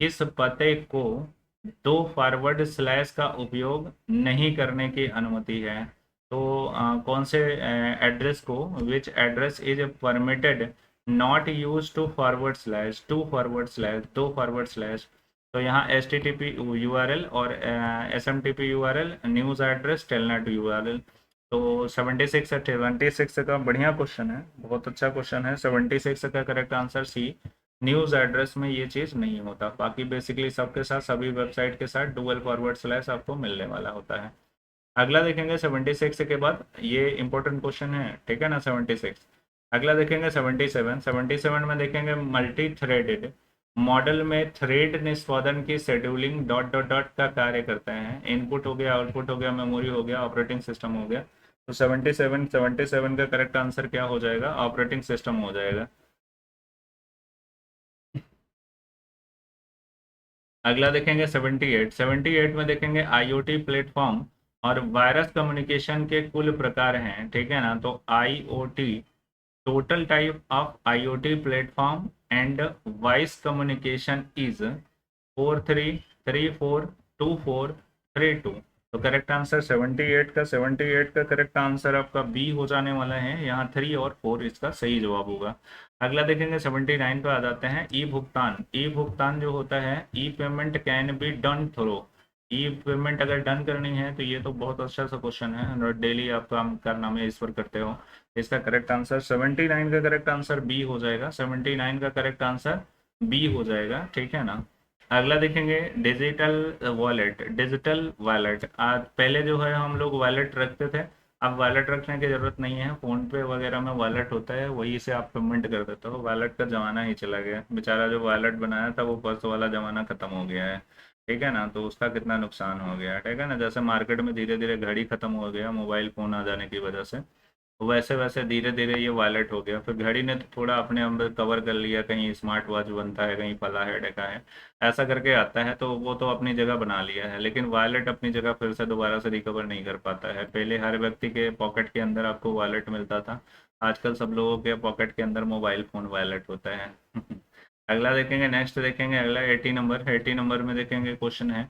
A: इस पते को दो फॉरवर्ड स्लैश का उपयोग नहीं करने की अनुमति है। तो कौन से एड्रेस को, which address is permitted not use two forward slash, two forward slash, दो फॉरवर्ड स्लैश। तो यहाँ H T T P U R L और S M T P U R L, news address, telnet U R L. तो 76 का बढ़िया क्वेश्चन है, बहुत अच्छा क्वेश्चन है। 76 का correct answer C, news address में ये चीज़ नहीं होता। बाकी बेसिकली सबके साथ, सभी वेबसाइट के साथ डुअल फॉरवर्ड स्लैश आपको मिलने वाला होता है। अगला देखेंगे 76 के बाद, ये इंपॉर्टेंट क्वेश्चन है, ठीक है ना। 76 अगला देखेंगे 77 में देखेंगे मल्टी थ्रेडेड मॉडल में थ्रेड निष्पादन की शेड्यूलिंग डॉट डॉट डॉट का कार्य करते हैं। इनपुट हो गया, आउटपुट हो गया, मेमोरी हो गया, ऑपरेटिंग सिस्टम हो गया। तो 77 का करेक्ट आंसर क्या हो जाएगा? ऑपरेटिंग सिस्टम हो जाएगा। अगला देखेंगे 78 में देखेंगे आईओटी प्लेटफॉर्म और वायरस कम्युनिकेशन के कुल प्रकार हैं, ठीक है ना। तो IoT, total type of IoT platform and voice communication is 43342432। तो करेक्ट आंसर 78 का करेक्ट आंसर आपका बी हो जाने वाला है, यहाँ 3 और 4 इसका सही जवाब होगा। अगला देखेंगे 79 पे आ जाते हैं। ई भुगतान, ई भुगतान जो होता है, e payment can be done through, e payment अगर डन करनी है तो ये तो बहुत अच्छा सा क्वेश्चन है और डेली आप काम करना में इस पर करते हो। इसका करेक्ट आंसर 79 का करेक्ट आंसर बी हो जाएगा, 79 का करेक्ट आंसर बी हो जाएगा, ठीक है ना। अगला देखेंगे डिजिटल वॉलेट, डिजिटल वॉलेट। आज पहले जो है हम लोग वॉलेट रखते थे, अब वॉलेट रखने की जरूरत नहीं है, फोन पे वगैरह में वॉलेट होता है, वही से आप पेमेंट कर देते हो। वॉलेट का जमाना ही चला गया, बेचारा जो वॉलेट बनाया था वो पर्स वाला जमाना खत्म हो गया है, ठीक है ना। तो उसका कितना नुकसान हो गया, ठीक है ना। जैसे मार्केट में धीरे धीरे घड़ी खत्म हो गया मोबाइल फोन आ जाने की वजह से, वैसे वैसे धीरे धीरे ये वायलेट हो गया। फिर घड़ी ने तो थोड़ा अपने अंदर कवर कर लिया, कहीं स्मार्ट वॉच बनता है, कहीं फला है ढका है, ऐसा करके आता है, तो वो तो अपनी जगह बना लिया है, लेकिन वॉलेट अपनी जगह फिर से दोबारा से रिकवर नहीं कर पाता है। पहले हर व्यक्ति के पॉकेट के अंदर आपको वॉलेट मिलता था, आजकल सब लोगों के पॉकेट के अंदर मोबाइल फोन वॉलेट होता है। अगला देखेंगे, नेक्स्ट देखेंगे, अगला 80 नंबर। 80 नंबर में देखेंगे क्वेश्चन है,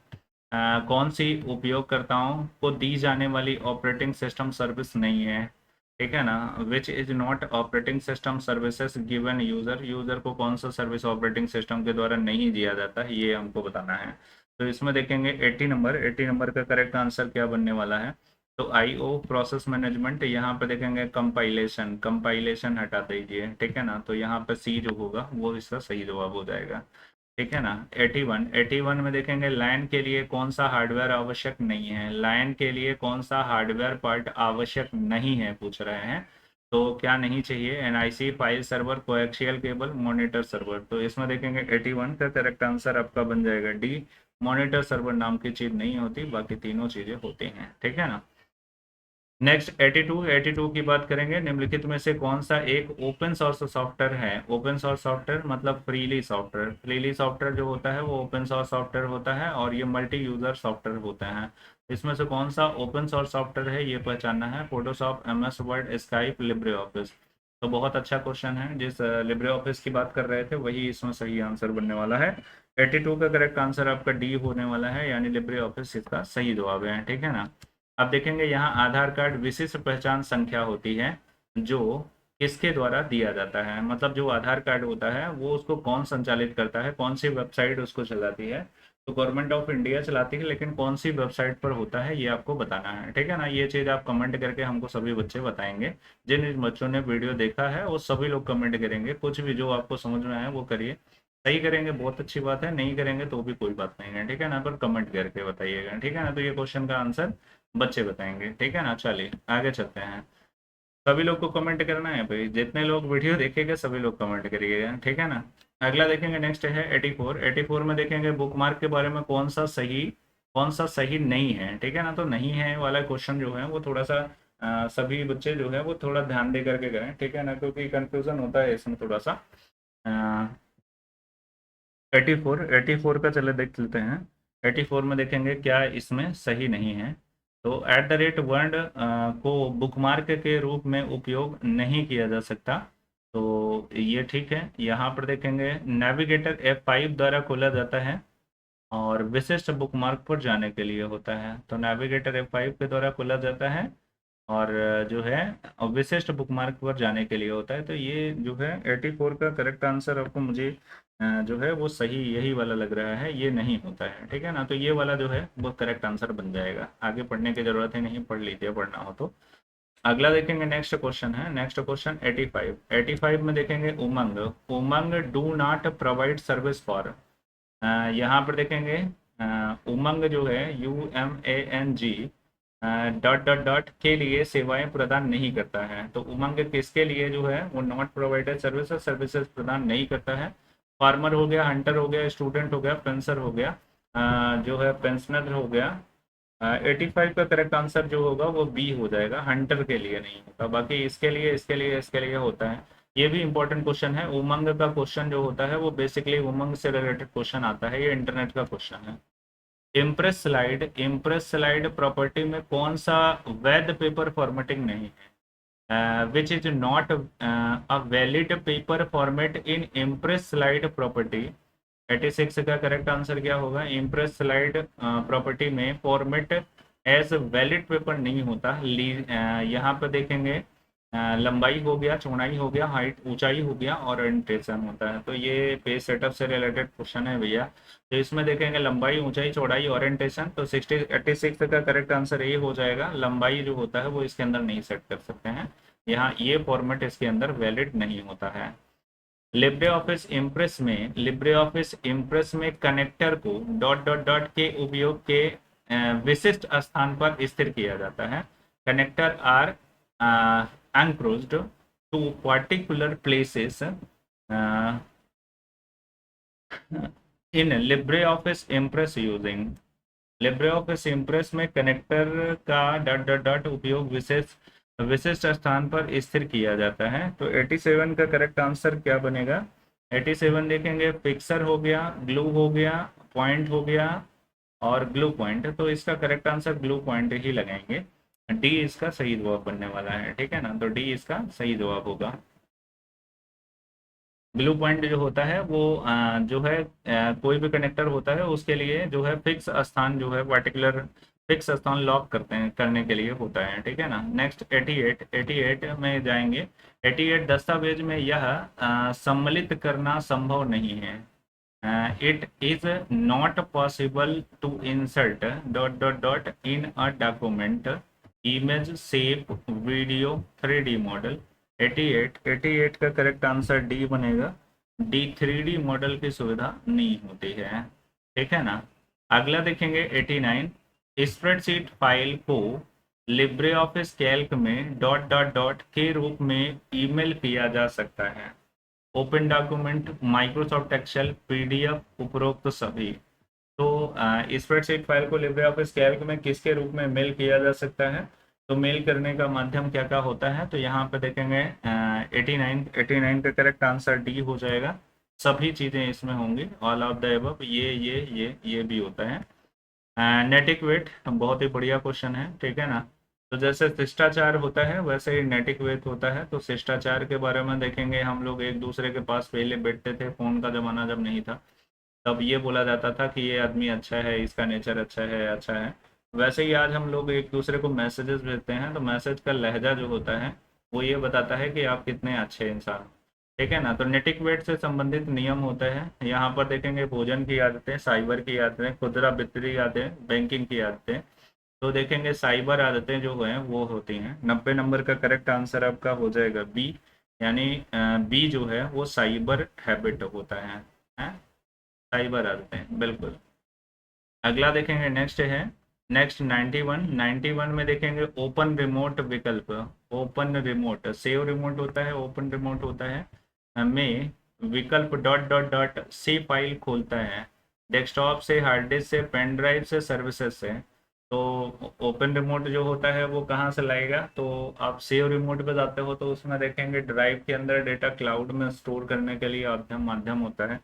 A: कौन सी उपयोगकर्ताओं को दी जाने वाली ऑपरेटिंग सिस्टम सर्विस नहीं है, ठीक है ना, विच is not operating system services given user, user को कौन सा सर्विस ऑपरेटिंग सिस्टम के द्वारा नहीं दिया जाता है, ये हमको बताना है। तो इसमें देखेंगे 80 नंबर, 80 नंबर का करेक्ट आंसर क्या बनने वाला है। तो आईओ प्रोसेस मैनेजमेंट, यहाँ पे देखेंगे कंपाइलेशन, कंपाइलेशन हटा दीजिए, ठीक है ना, तो यहाँ पे सी जो होगा वो इसका सही जवाब हो जाएगा, ठीक है ना। 81, 81 में देखेंगे लाइन के लिए कौन सा हार्डवेयर आवश्यक नहीं है, लाइन के लिए कौन सा हार्डवेयर पार्ट आवश्यक नहीं है पूछ रहे हैं। तो क्या नहीं चाहिए, NIC, file server, coaxial cable, monitor server. तो इसमें देखेंगे 81 का करेक्ट आंसर आपका बन जाएगा डी, मॉनिटर सर्वर नाम की चीज़ नहीं होती, बाकी तीनों चीज़ें होती हैं, ठीक है ना। नेक्स्ट 82, 82 की बात करेंगे, निम्नलिखित में से कौन सा एक ओपन सोर्स सॉफ्टवेयर है। ओपन सोर्स सॉफ्टवेयर मतलब फ्रीली सॉफ्टवेयर, फ्रीली सॉफ्टवेयर जो होता है वो ओपन सोर्स सॉफ्टवेयर होता है, और ये मल्टी यूजर सॉफ्टवेयर होते हैं। इसमें से कौन सा ओपन सोर्स सॉफ्टवेयर है ये पहचानना है। Photoshop, MS word, Skype, Libre office. तो बहुत अच्छा क्वेश्चन है, जिस लिब्रे ऑफिस की बात कर रहे थे वही इसमें सही आंसर बनने वाला है। 82 का करेक्ट आंसर आपका डी होने वाला है, यानी लिब्रे ऑफिस इसका सही जवाब है, ठीक है ना। अब देखेंगे यहाँ आधार कार्ड विशिष्ट पहचान संख्या होती है जो किसके द्वारा दिया जाता है, मतलब जो आधार कार्ड होता है वो उसको कौन संचालित करता है, कौन सी वेबसाइट उसको चलाती है। तो गवर्नमेंट ऑफ इंडिया चलाती है, लेकिन कौन सी वेबसाइट पर होता है ये आपको बताना है, ठीक है ना। ये चीज़ आप कमेंट करके हमको सभी बच्चे बताएंगे, जिन बच्चों ने वीडियो देखा है वो सभी लोग कमेंट करेंगे, कुछ भी जो आपको समझ में आए वो करिए, सही करेंगे बहुत अच्छी बात है, नहीं करेंगे तो भी कोई बात नहीं है, ठीक है ना, पर कमेंट करके बताइएगा, ठीक है ना। तो ये क्वेश्चन का आंसर बच्चे बताएंगे, ठीक है ना। चलिए आगे चलते हैं, सभी लोग को कमेंट करना है भाई, जितने लोग वीडियो देखेंगे सभी लोग कमेंट करिएगा, ठीक है ना। अगला देखेंगे, नेक्स्ट है 84। 84 में देखेंगे बुकमार्क के बारे में कौन सा सही नहीं है, ठीक है ना। तो नहीं है वाला क्वेश्चन जो है वो थोड़ा सा सभी बच्चे जो है वो थोड़ा ध्यान दे करके करें, ठीक है ना, क्योंकि कंफ्यूजन होता है इसमें थोड़ा सा। 84, 84 का चले देख लेते हैं। 84 में देखेंगे क्या इसमें सही नहीं है। तो एट द रेट वर्ड को बुकमार्क के रूप में उपयोग नहीं किया जा सकता, तो ये ठीक है। यहाँ पर देखेंगे नेविगेटर F5 द्वारा खोला जाता है और विशिष्ट बुकमार्क पर जाने के लिए होता है। तो नेविगेटर F5 के द्वारा खोला जाता है और जो है विशिष्ट बुकमार्क पर जाने के लिए होता है। तो ये जो है 84 का करेक्ट आंसर आपको मुझे जो है वो सही यही वाला लग रहा है, ये नहीं होता है, ठीक है ना। तो ये वाला जो है वो करेक्ट आंसर बन जाएगा, आगे पढ़ने की जरूरत ही नहीं, पढ़ लीजिए पढ़ना हो तो। अगला देखेंगे, नेक्स्ट क्वेश्चन है, नेक्स्ट क्वेश्चन 85। 85 में देखेंगे Umang, Umang do not provide service for, यहाँ पर देखेंगे उमंग जो है UMANG डॉट डॉट डॉट के लिए सेवाएं प्रदान नहीं करता है। तो उमंग किसके लिए जो है वो नॉट प्रोवाइडेड सर्विसेज सर्विसेज प्रदान नहीं करता है। फार्मर हो गया, हंटर हो गया, स्टूडेंट हो गया, पेंसर हो गया, जो है पेंशनर हो गया। 85 का करेक्ट आंसर जो होगा वो बी हो जाएगा, हंटर के लिए नहीं होता, बाकी इसके लिए इसके लिए इसके लिए होता है। ये भी इंपॉर्टेंट क्वेश्चन है, उमंग का क्वेश्चन जो होता है वो बेसिकली उमंग से रिलेटेड क्वेश्चन आता है, ये इंटरनेट का क्वेश्चन है। Impress slide, impress slide property में कौन सा वैध पेपर फॉर्मेटिंग नहीं है, विच is not a valid paper format in impress slide property. 86 का करेक्ट आंसर क्या होगा, इम्प्रेस स्लाइड प्रॉपर्टी में फॉर्मेट एज वैलिड पेपर नहीं होता। यहाँ पर देखेंगे लंबाई हो गया, चौड़ाई हो गया, हाइट ऊंचाई हो गया, और ओरिएंटेशन होता है। तो ये पेज सेटअप से रिलेटेड क्वेश्चन है भैया। तो इसमें देखेंगे लंबाई, ऊंचाई, चौड़ाई, ओरिएंटेशन। तो 86 का करेक्ट आंसर ये हो जाएगा, लंबाई जो होता है वो इसके अंदर नहीं सेट कर सकते हैं, यहाँ ये फॉर्मेट इसके अंदर वैलिड नहीं होता है। लिब्रे ऑफिस इम्प्रेस में, लिब्रे ऑफिस इम्प्रेस में connector co dot dot dot के उपयोग के विशिष्ट स्थान पर स्थिर किया जाता है। Connector are encroached to particular places in Libre office Impress using, Libre office Impress में कनेक्टर का डॉट डॉट डॉट उपयोग विशेष विशिष्ट स्थान पर स्थिर किया जाता है। तो 87 का करेक्ट आंसर क्या बनेगा? 87 देखेंगे, फिक्सर हो गया, ग्लू हो गया, पॉइंट हो गया और ग्लू पॉइंट। तो इसका करेक्ट आंसर ग्लू पॉइंट ही लगाएंगे। डी इसका सही जवाब बनने वाला है, ठीक है ना। तो डी इसका सही जवाब होगा। ग्लू पॉइंट जो होता है वो जो है कोई भी कनेक्टर होता है उसके लिए जो है फिक्स स्थान, जो है पर्टिकुलर फिक्स स्थान लॉक करते हैं, करने के लिए होता है, ठीक है ना। नेक्स्ट 88, 88 में जाएंगे। 88 दस्तावेज में यह सम्मिलित करना संभव नहीं है। It is not possible to insert dot dot dot in a document image shape video 3D model. 88, 88 का करेक्ट आंसर डी बनेगा। डी 3D मॉडल की सुविधा नहीं होती है, ठीक है ना। अगला देखेंगे 89, स्प्रेडशीट फाइल को लिब्रे ऑफिस कैल्क में डॉट डॉट डॉट के रूप में ईमेल किया जा सकता है। Open document, Microsoft Excel, PDF, उपरोक्त सभी। तो स्प्रेडशीट फाइल को लिब्रे ऑफिस कैल्क में किसके रूप में मेल किया जा सकता है? तो मेल करने का माध्यम क्या क्या होता है? तो यहाँ पे देखेंगे 89, 89 का करेक्ट आंसर डी हो जाएगा। सभी चीज़ें इसमें होंगी, ऑल ऑफ द अबव, ये भी होता है। नेटिक वेट बहुत ही बढ़िया क्वेश्चन है, ठीक है ना। तो जैसे शिष्टाचार होता है वैसे ही नैतिक वेद होता है। तो शिष्टाचार के बारे में देखेंगे, हम लोग एक दूसरे के पास पहले बैठते थे, फोन का जमाना जब नहीं था, तब ये बोला जाता था कि ये आदमी अच्छा है, इसका नेचर अच्छा है, अच्छा है। वैसे ही आज हम लोग एक दूसरे को मैसेजेस भेजते हैं, तो मैसेज का लहजा जो होता है वो ये बताता है कि आप कितने अच्छे इंसान हो, ठीक है ना। तो नेटिक वेट से संबंधित नियम होते हैं। यहाँ पर देखेंगे भोजन की आदतें, साइबर की आदतें, खुदरा वित्तीय आदतें, बैंकिंग की आदतें। तो देखेंगे साइबर आदतें जो हैं वो होती हैं। 90 नंबर का करेक्ट आंसर आपका हो जाएगा बी, यानी बी जो है वो साइबर हैबिट होता है? साइबर आदतें, बिल्कुल। अगला देखेंगे, नेक्स्ट है, नेक्स्ट 91, 91 में देखेंगे ओपन रिमोट विकल्प। ओपन रिमोट, सेव रिमोट होता है, ओपन रिमोट होता है में विकल्प डॉट डॉट डॉट से फाइल खोलता है, डेस्कटॉप से, हार्ड डिस्क से, पेन ड्राइव से, सर्विसेज से। तो ओपन रिमोट जो होता है वो कहाँ से लाएगा? तो आप सेव रिमोट पे जाते हो तो उसमें देखेंगे ड्राइव के अंदर डेटा क्लाउड में स्टोर करने के लिए माध्यम माध्यम होता है।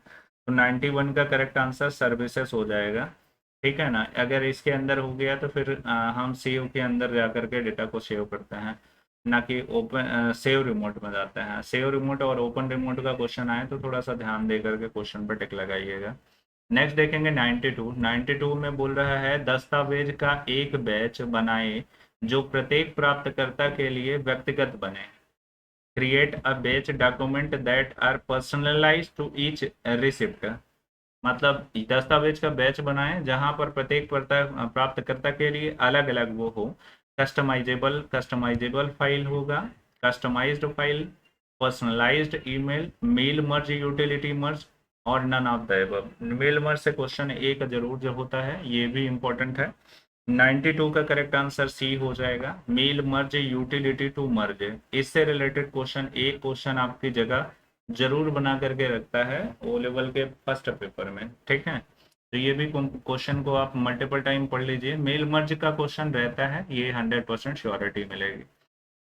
A: तो 91 का करेक्ट आंसर सर्विसेज हो जाएगा, ठीक है ना। अगर इसके अंदर हो गया तो फिर हम सेव के अंदर जा करके डेटा को सेव करते हैं, ना कि ओपन सेव रिमोट में जाते हैं। सेव रिमोट और ओपन रिमोट का क्वेश्चन आए तो थोड़ा सा ध्यान दे करके क्वेश्चन पर टिक लगाइएगा। नेक्स्ट देखेंगे 92, 92 में बोल रहा है दस्तावेज का एक बैच बनाए जो प्रत्येक प्राप्तकर्ता के लिए व्यक्तिगत बने। Create a batch document that are personalise to each receipt. मतलब दस्तावेज का बैच बनाएं जहां पर प्रत्येक प्राप्तकर्ता के लिए अलग अलग वो हो। कस्टमाइजेबल, कस्टमाइजेबल फाइल होगा, customised file, personalised email, mail merge, utility merge और none of the above. Mail merge से क्वेश्चन एक जरूर जो होता है, ये भी इंपॉर्टेंट है। 92 का करेक्ट आंसर सी हो जाएगा, mail merge utility to merge. इससे रिलेटेड क्वेश्चन एक क्वेश्चन आपकी जगह जरूर बना करके रखता है ओ लेवल के फर्स्ट पेपर में, ठीक है। तो ये भी क्वेश्चन को आप मल्टीपल टाइम पढ़ लीजिए, मेल मर्ज का क्वेश्चन रहता है, ये 100% श्योरिटी मिलेगी।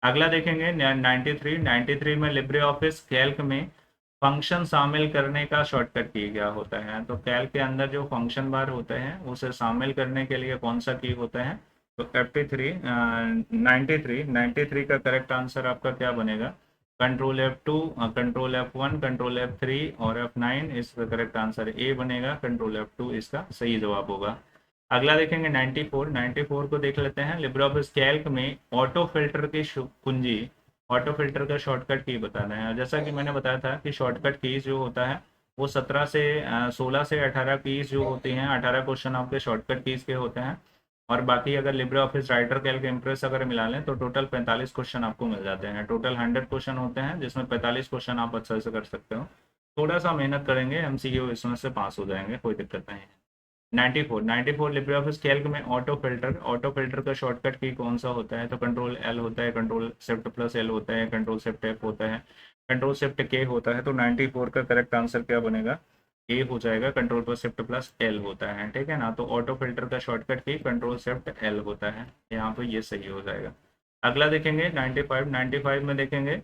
A: अगला देखेंगे 93, 93 में लिब्रे ऑफिस कैल्क में फंक्शन शामिल करने का शॉर्टकट की क्या होता है? तो कैल्क के अंदर जो फंक्शन बार होते हैं उसे शामिल करने के लिए कौन सा की होता है? तो 53, 93, 93 का करेक्ट आंसर आपका क्या बनेगा? Control F2, control F1, control F3 और F9। इसका करेक्ट आंसर ए बनेगा, कंट्रोल F2 इसका सही जवाब होगा। अगला देखेंगे 94, 94 को देख लेते हैं। लिब्रे ऑफिस कैल्क में ऑटो फिल्टर की कुंजी, ऑटो फिल्टर का शॉर्टकट की बताना है। जैसा कि मैंने बताया था कि शॉर्टकट कीज जो होता है वो 17 से 16 से 18 कीज जो होती हैं, 18 क्वेश्चन आपके शॉर्टकट कीज के होते हैं। और बाकी अगर Libre Office writer Calc impress अगर मिला लें तो टोटल 45 क्वेश्चन आपको मिल जाते हैं। टोटल 100 क्वेश्चन होते हैं जिसमें 45 क्वेश्चन आप अच्छे से कर सकते हो। थोड़ा सा मेहनत करेंगे, एमसीक्यू इसमें से पास हो जाएंगे, कोई दिक्कत नहीं है। 94, 94 लिब्रे ऑफिस कैल्क में ऑटो फिल्टर, ऑटो फिल्टर का शॉर्टकट की कौन सा होता है? तो कंट्रोल एल होता है, कंट्रोल शिफ्ट प्लस एल होता है, कंट्रोल शिफ्ट एफ होता है, कंट्रोल शिफ्ट के होता है। तो 94 का करेक्ट आंसर क्या बनेगा? ए हो जाएगा, कंट्रोल पर शिफ्ट प्लस एल होता है, ठीक है ना। तो ऑटो फिल्टर का शॉर्टकट की कंट्रोल शिफ्ट एल होता है, यहाँ पे ये सही हो जाएगा। अगला देखेंगे 95 में देखेंगे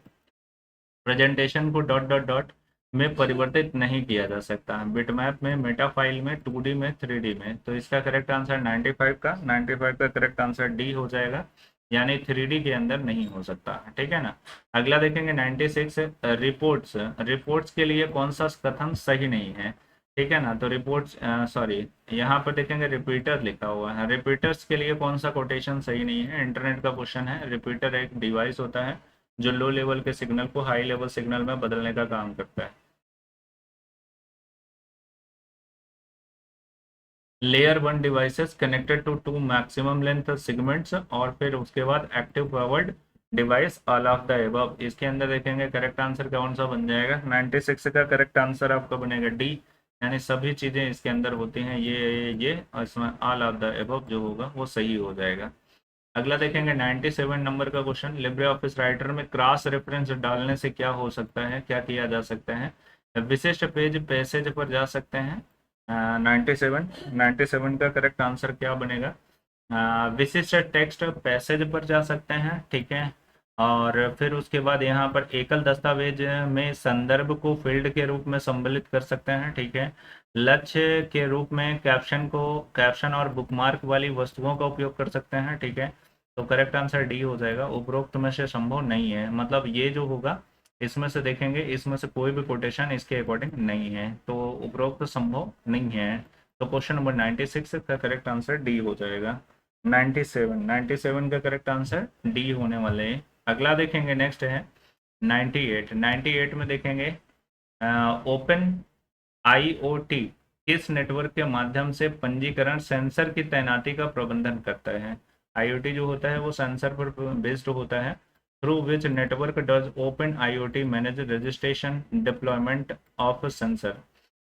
A: presentation co dot dot dot में परिवर्तित नहीं किया जा सकता, बिटमैप में, मेटा फाइल में, 2D में, 3D में। तो इसका करेक्ट आंसर 95 का करेक्ट आंसर डी हो जाएगा, यानी 3D के अंदर नहीं हो सकता, ठीक है ना। अगला देखेंगे 96 रिपोर्ट्स। रिपोर्ट्स के लिए कौन सा कथन सही नहीं है, ठीक है ना। तो रिपोर्ट्स सॉरी, यहाँ पर देखेंगे रिपीटर लिखा हुआ है, रिपीटर्स के लिए कौन सा कोटेशन सही नहीं है। इंटरनेट का क्वेश्चन है। रिपीटर एक डिवाइस होता है जो लो लेवल के सिग्नल को हाई लेवल सिग्नल में बदलने का काम करता है। Layer one devices connected to two maximum length segments, और फिर उसके बाद active powered device all of the above. इसके अंदर देखेंगे करेक्ट आंसर कौन सा बन जाएगा। 96 का करेक्ट आंसर आपका बनेगा डी, यानी सभी चीज़ें इसके अंदर होती हैं ये और इसमें ऑल ऑफ द एबव जो होगा वो सही हो जाएगा। अगला देखेंगे 97 नंबर का क्वेश्चन, लिब्रे ऑफिस राइटर में क्रॉस रेफरेंस डालने से क्या हो सकता है, क्या किया जा सकता है। विशिष्ट पेज पैसेज पर जा सकते हैं। 97 का करेक्ट आंसर क्या बनेगा। विशिष्ट टेक्स्ट पैसेज पर जा सकते हैं, ठीक है। और फिर उसके बाद यहाँ पर एकल दस्तावेज में संदर्भ को फील्ड के रूप में सम्मिलित कर सकते हैं, ठीक है। लक्ष्य के रूप में कैप्शन और बुकमार्क वाली वस्तुओं का उपयोग कर सकते हैं, ठीक है। तो करेक्ट आंसर डी हो जाएगा। उपरोक्त में से संभव नहीं है, मतलब ये जो होगा इसमें से देखेंगे, इसमें से कोई भी कोटेशन इसके अकॉर्डिंग नहीं है, तो उपरोक्त संभव नहीं है। तो क्वेश्चन नंबर 96 का करेक्ट आंसर डी हो जाएगा। 97 का करेक्ट आंसर डी होने वाले हैं। अगला देखेंगे, नेक्स्ट है 98 में देखेंगे ओपन IoT किस नेटवर्क के माध्यम से पंजीकरण सेंसर की तैनाती का प्रबंधन करता है। IoT जो होता है वो सेंसर पर बेस्ड होता है। Through which network does open IoT manage registration deployment of sensor.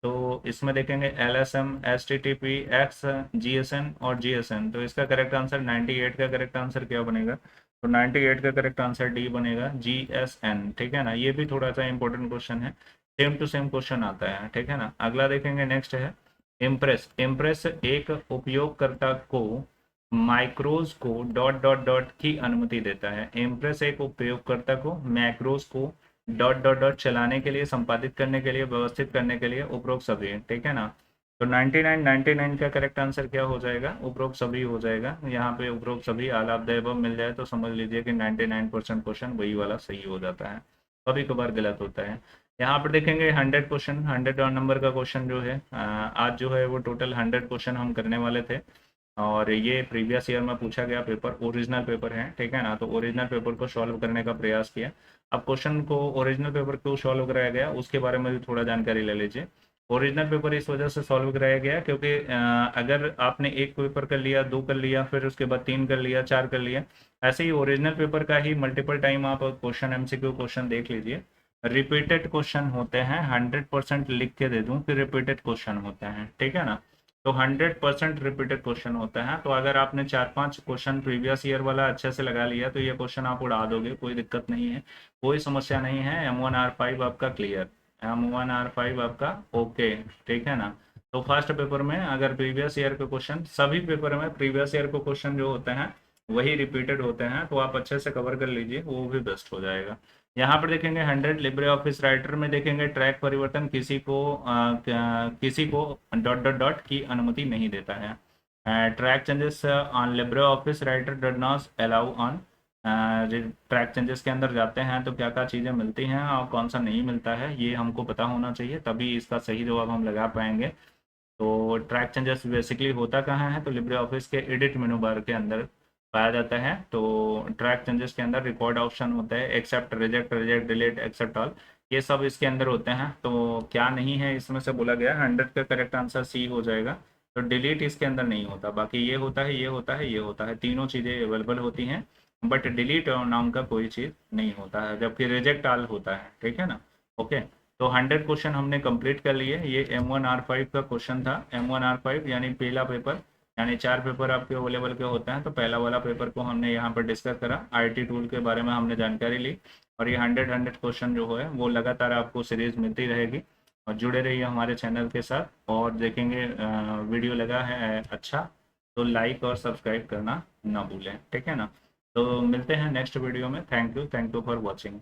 A: तो इसमें देखेंगे LSM, HTTP, X, GSN और GSN। तो इसका करेक्ट आंसर 98 का करेक्ट आंसर क्या बनेगा। तो 98 का करेक्ट आंसर डी बनेगा, GSN, ठीक है ना। ये भी थोड़ा सा इंपॉर्टेंट क्वेश्चन है, सेम टू सेम क्वेश्चन आता है, ठीक है ना। अगला देखेंगे, नेक्स्ट है इम्प्रेस। इम्प्रेस एक उपयोगकर्ता को माइक्रोज को डॉट डॉट डॉट की अनुमति देता है। इम्प्रेस एक उपयोगकर्ता को macros co dot dot dot चलाने के लिए, संपादित करने के लिए, व्यवस्थित करने के लिए उपरोक्त सभी, ठीक है ना। तो 99 का करेक्ट आंसर क्या हो जाएगा, उपरोक्त सभी हो जाएगा। यहाँ पे उपरोक्त सभी ऑल ऑफ द अबव मिल जाए तो समझ लीजिए कि 99% क्वेश्चन वही वाला सही हो जाता है, कभी कभार गलत होता है। यहाँ पर देखेंगे 100 क्वेश्चन, 100 नंबर का क्वेश्चन जो है आज जो है वो टोटल 100 क्वेश्चन हम करने वाले थे। और ये प्रीवियस ईयर में पूछा गया पेपर, ओरिजिनल पेपर है, ठीक है ना। तो ओरिजिनल पेपर को सॉल्व करने का प्रयास किया। अब क्वेश्चन को ओरिजिनल पेपर क्यों सॉल्व कराया गया उसके बारे में भी थोड़ा जानकारी ले लीजिए। ओरिजिनल पेपर इस वजह से सॉल्व कराया गया क्योंकि अगर आपने एक पेपर कर लिया, दो कर लिया, फिर उसके बाद तीन कर लिया, चार कर लिया, ऐसे ही ओरिजिनल पेपर का ही मल्टीपल टाइम आप क्वेश्चन MCQ क्वेश्चन देख लीजिए। रिपीटेड क्वेश्चन होते हैं, 100% लिख के दे दूं कि रिपीटेड क्वेश्चन होते हैं, ठीक है ना। तो 100% रिपीटेड क्वेश्चन होता है। तो अगर आपने 4-5 क्वेश्चन प्रीवियस ईयर वाला अच्छे से लगा लिया तो ये क्वेश्चन आप उड़ा दोगे, कोई दिक्कत नहीं है, कोई समस्या नहीं है। M1R5 आपका क्लियर, M1R5 आपका ओके, ठीक है ना। तो फर्स्ट पेपर में अगर प्रीवियस ईयर के क्वेश्चन, सभी पेपर में प्रीवियस ईयर के क्वेश्चन जो होते हैं वही रिपीटेड होते हैं, तो आप अच्छे से कवर कर लीजिए, वो भी बेस्ट हो जाएगा। यहाँ पर देखेंगे 100 लिब्रे ऑफिस राइटर में देखेंगे ट्रैक परिवर्तन किसी को डॉट डॉट डॉट की अनुमति नहीं देता है। Track changes on Libre Office Writer did not allow on. Track changes के अंदर जाते हैं तो क्या क्या चीज़ें मिलती हैं और कौन सा नहीं मिलता है, ये हमको पता होना चाहिए, तभी इसका सही जवाब हम लगा पाएंगे। तो ट्रैक चेंजेस बेसिकली होता कहाँ है, तो लिब्रे ऑफिस के एडिट मेनू बार के अंदर पाया जाता है। तो ट्रैक चेंजेस के अंदर रिकॉर्ड ऑप्शन होता है, accept, reject, reject, delete, accept all, ये सब इसके अंदर होते हैं। तो क्या नहीं है इसमें से बोला गया, 100 का करेक्ट आंसर सी हो जाएगा। तो डिलीट इसके अंदर नहीं होता, बाकी ये होता है, ये होता है, ये होता है, तीनों चीज़ें अवेलेबल होती हैं, बट डिलीट नाम का कोई चीज़ नहीं होता है, जबकि रिजेक्ट ऑल होता है, ठीक है ना। ओके, तो 100 क्वेश्चन हमने कंप्लीट कर लिए। ये M1R5 का क्वेश्चन था। M1R5 यानी पहला पेपर, यानी 4 पेपर आपके अवेलेबल के होते हैं, तो पहला वाला पेपर को हमने यहाँ पर डिस्कस करा, IT टूल के बारे में हमने जानकारी ली। और ये 100 क्वेश्चन जो है वो लगातार आपको सीरीज मिलती रहेगी, और जुड़े रहिए हमारे चैनल के साथ। और देखेंगे वीडियो लगा है अच्छा तो लाइक और सब्सक्राइब करना ना भूलें, ठीक है ना। तो मिलते हैं नेक्स्ट वीडियो में। Thank you for watching.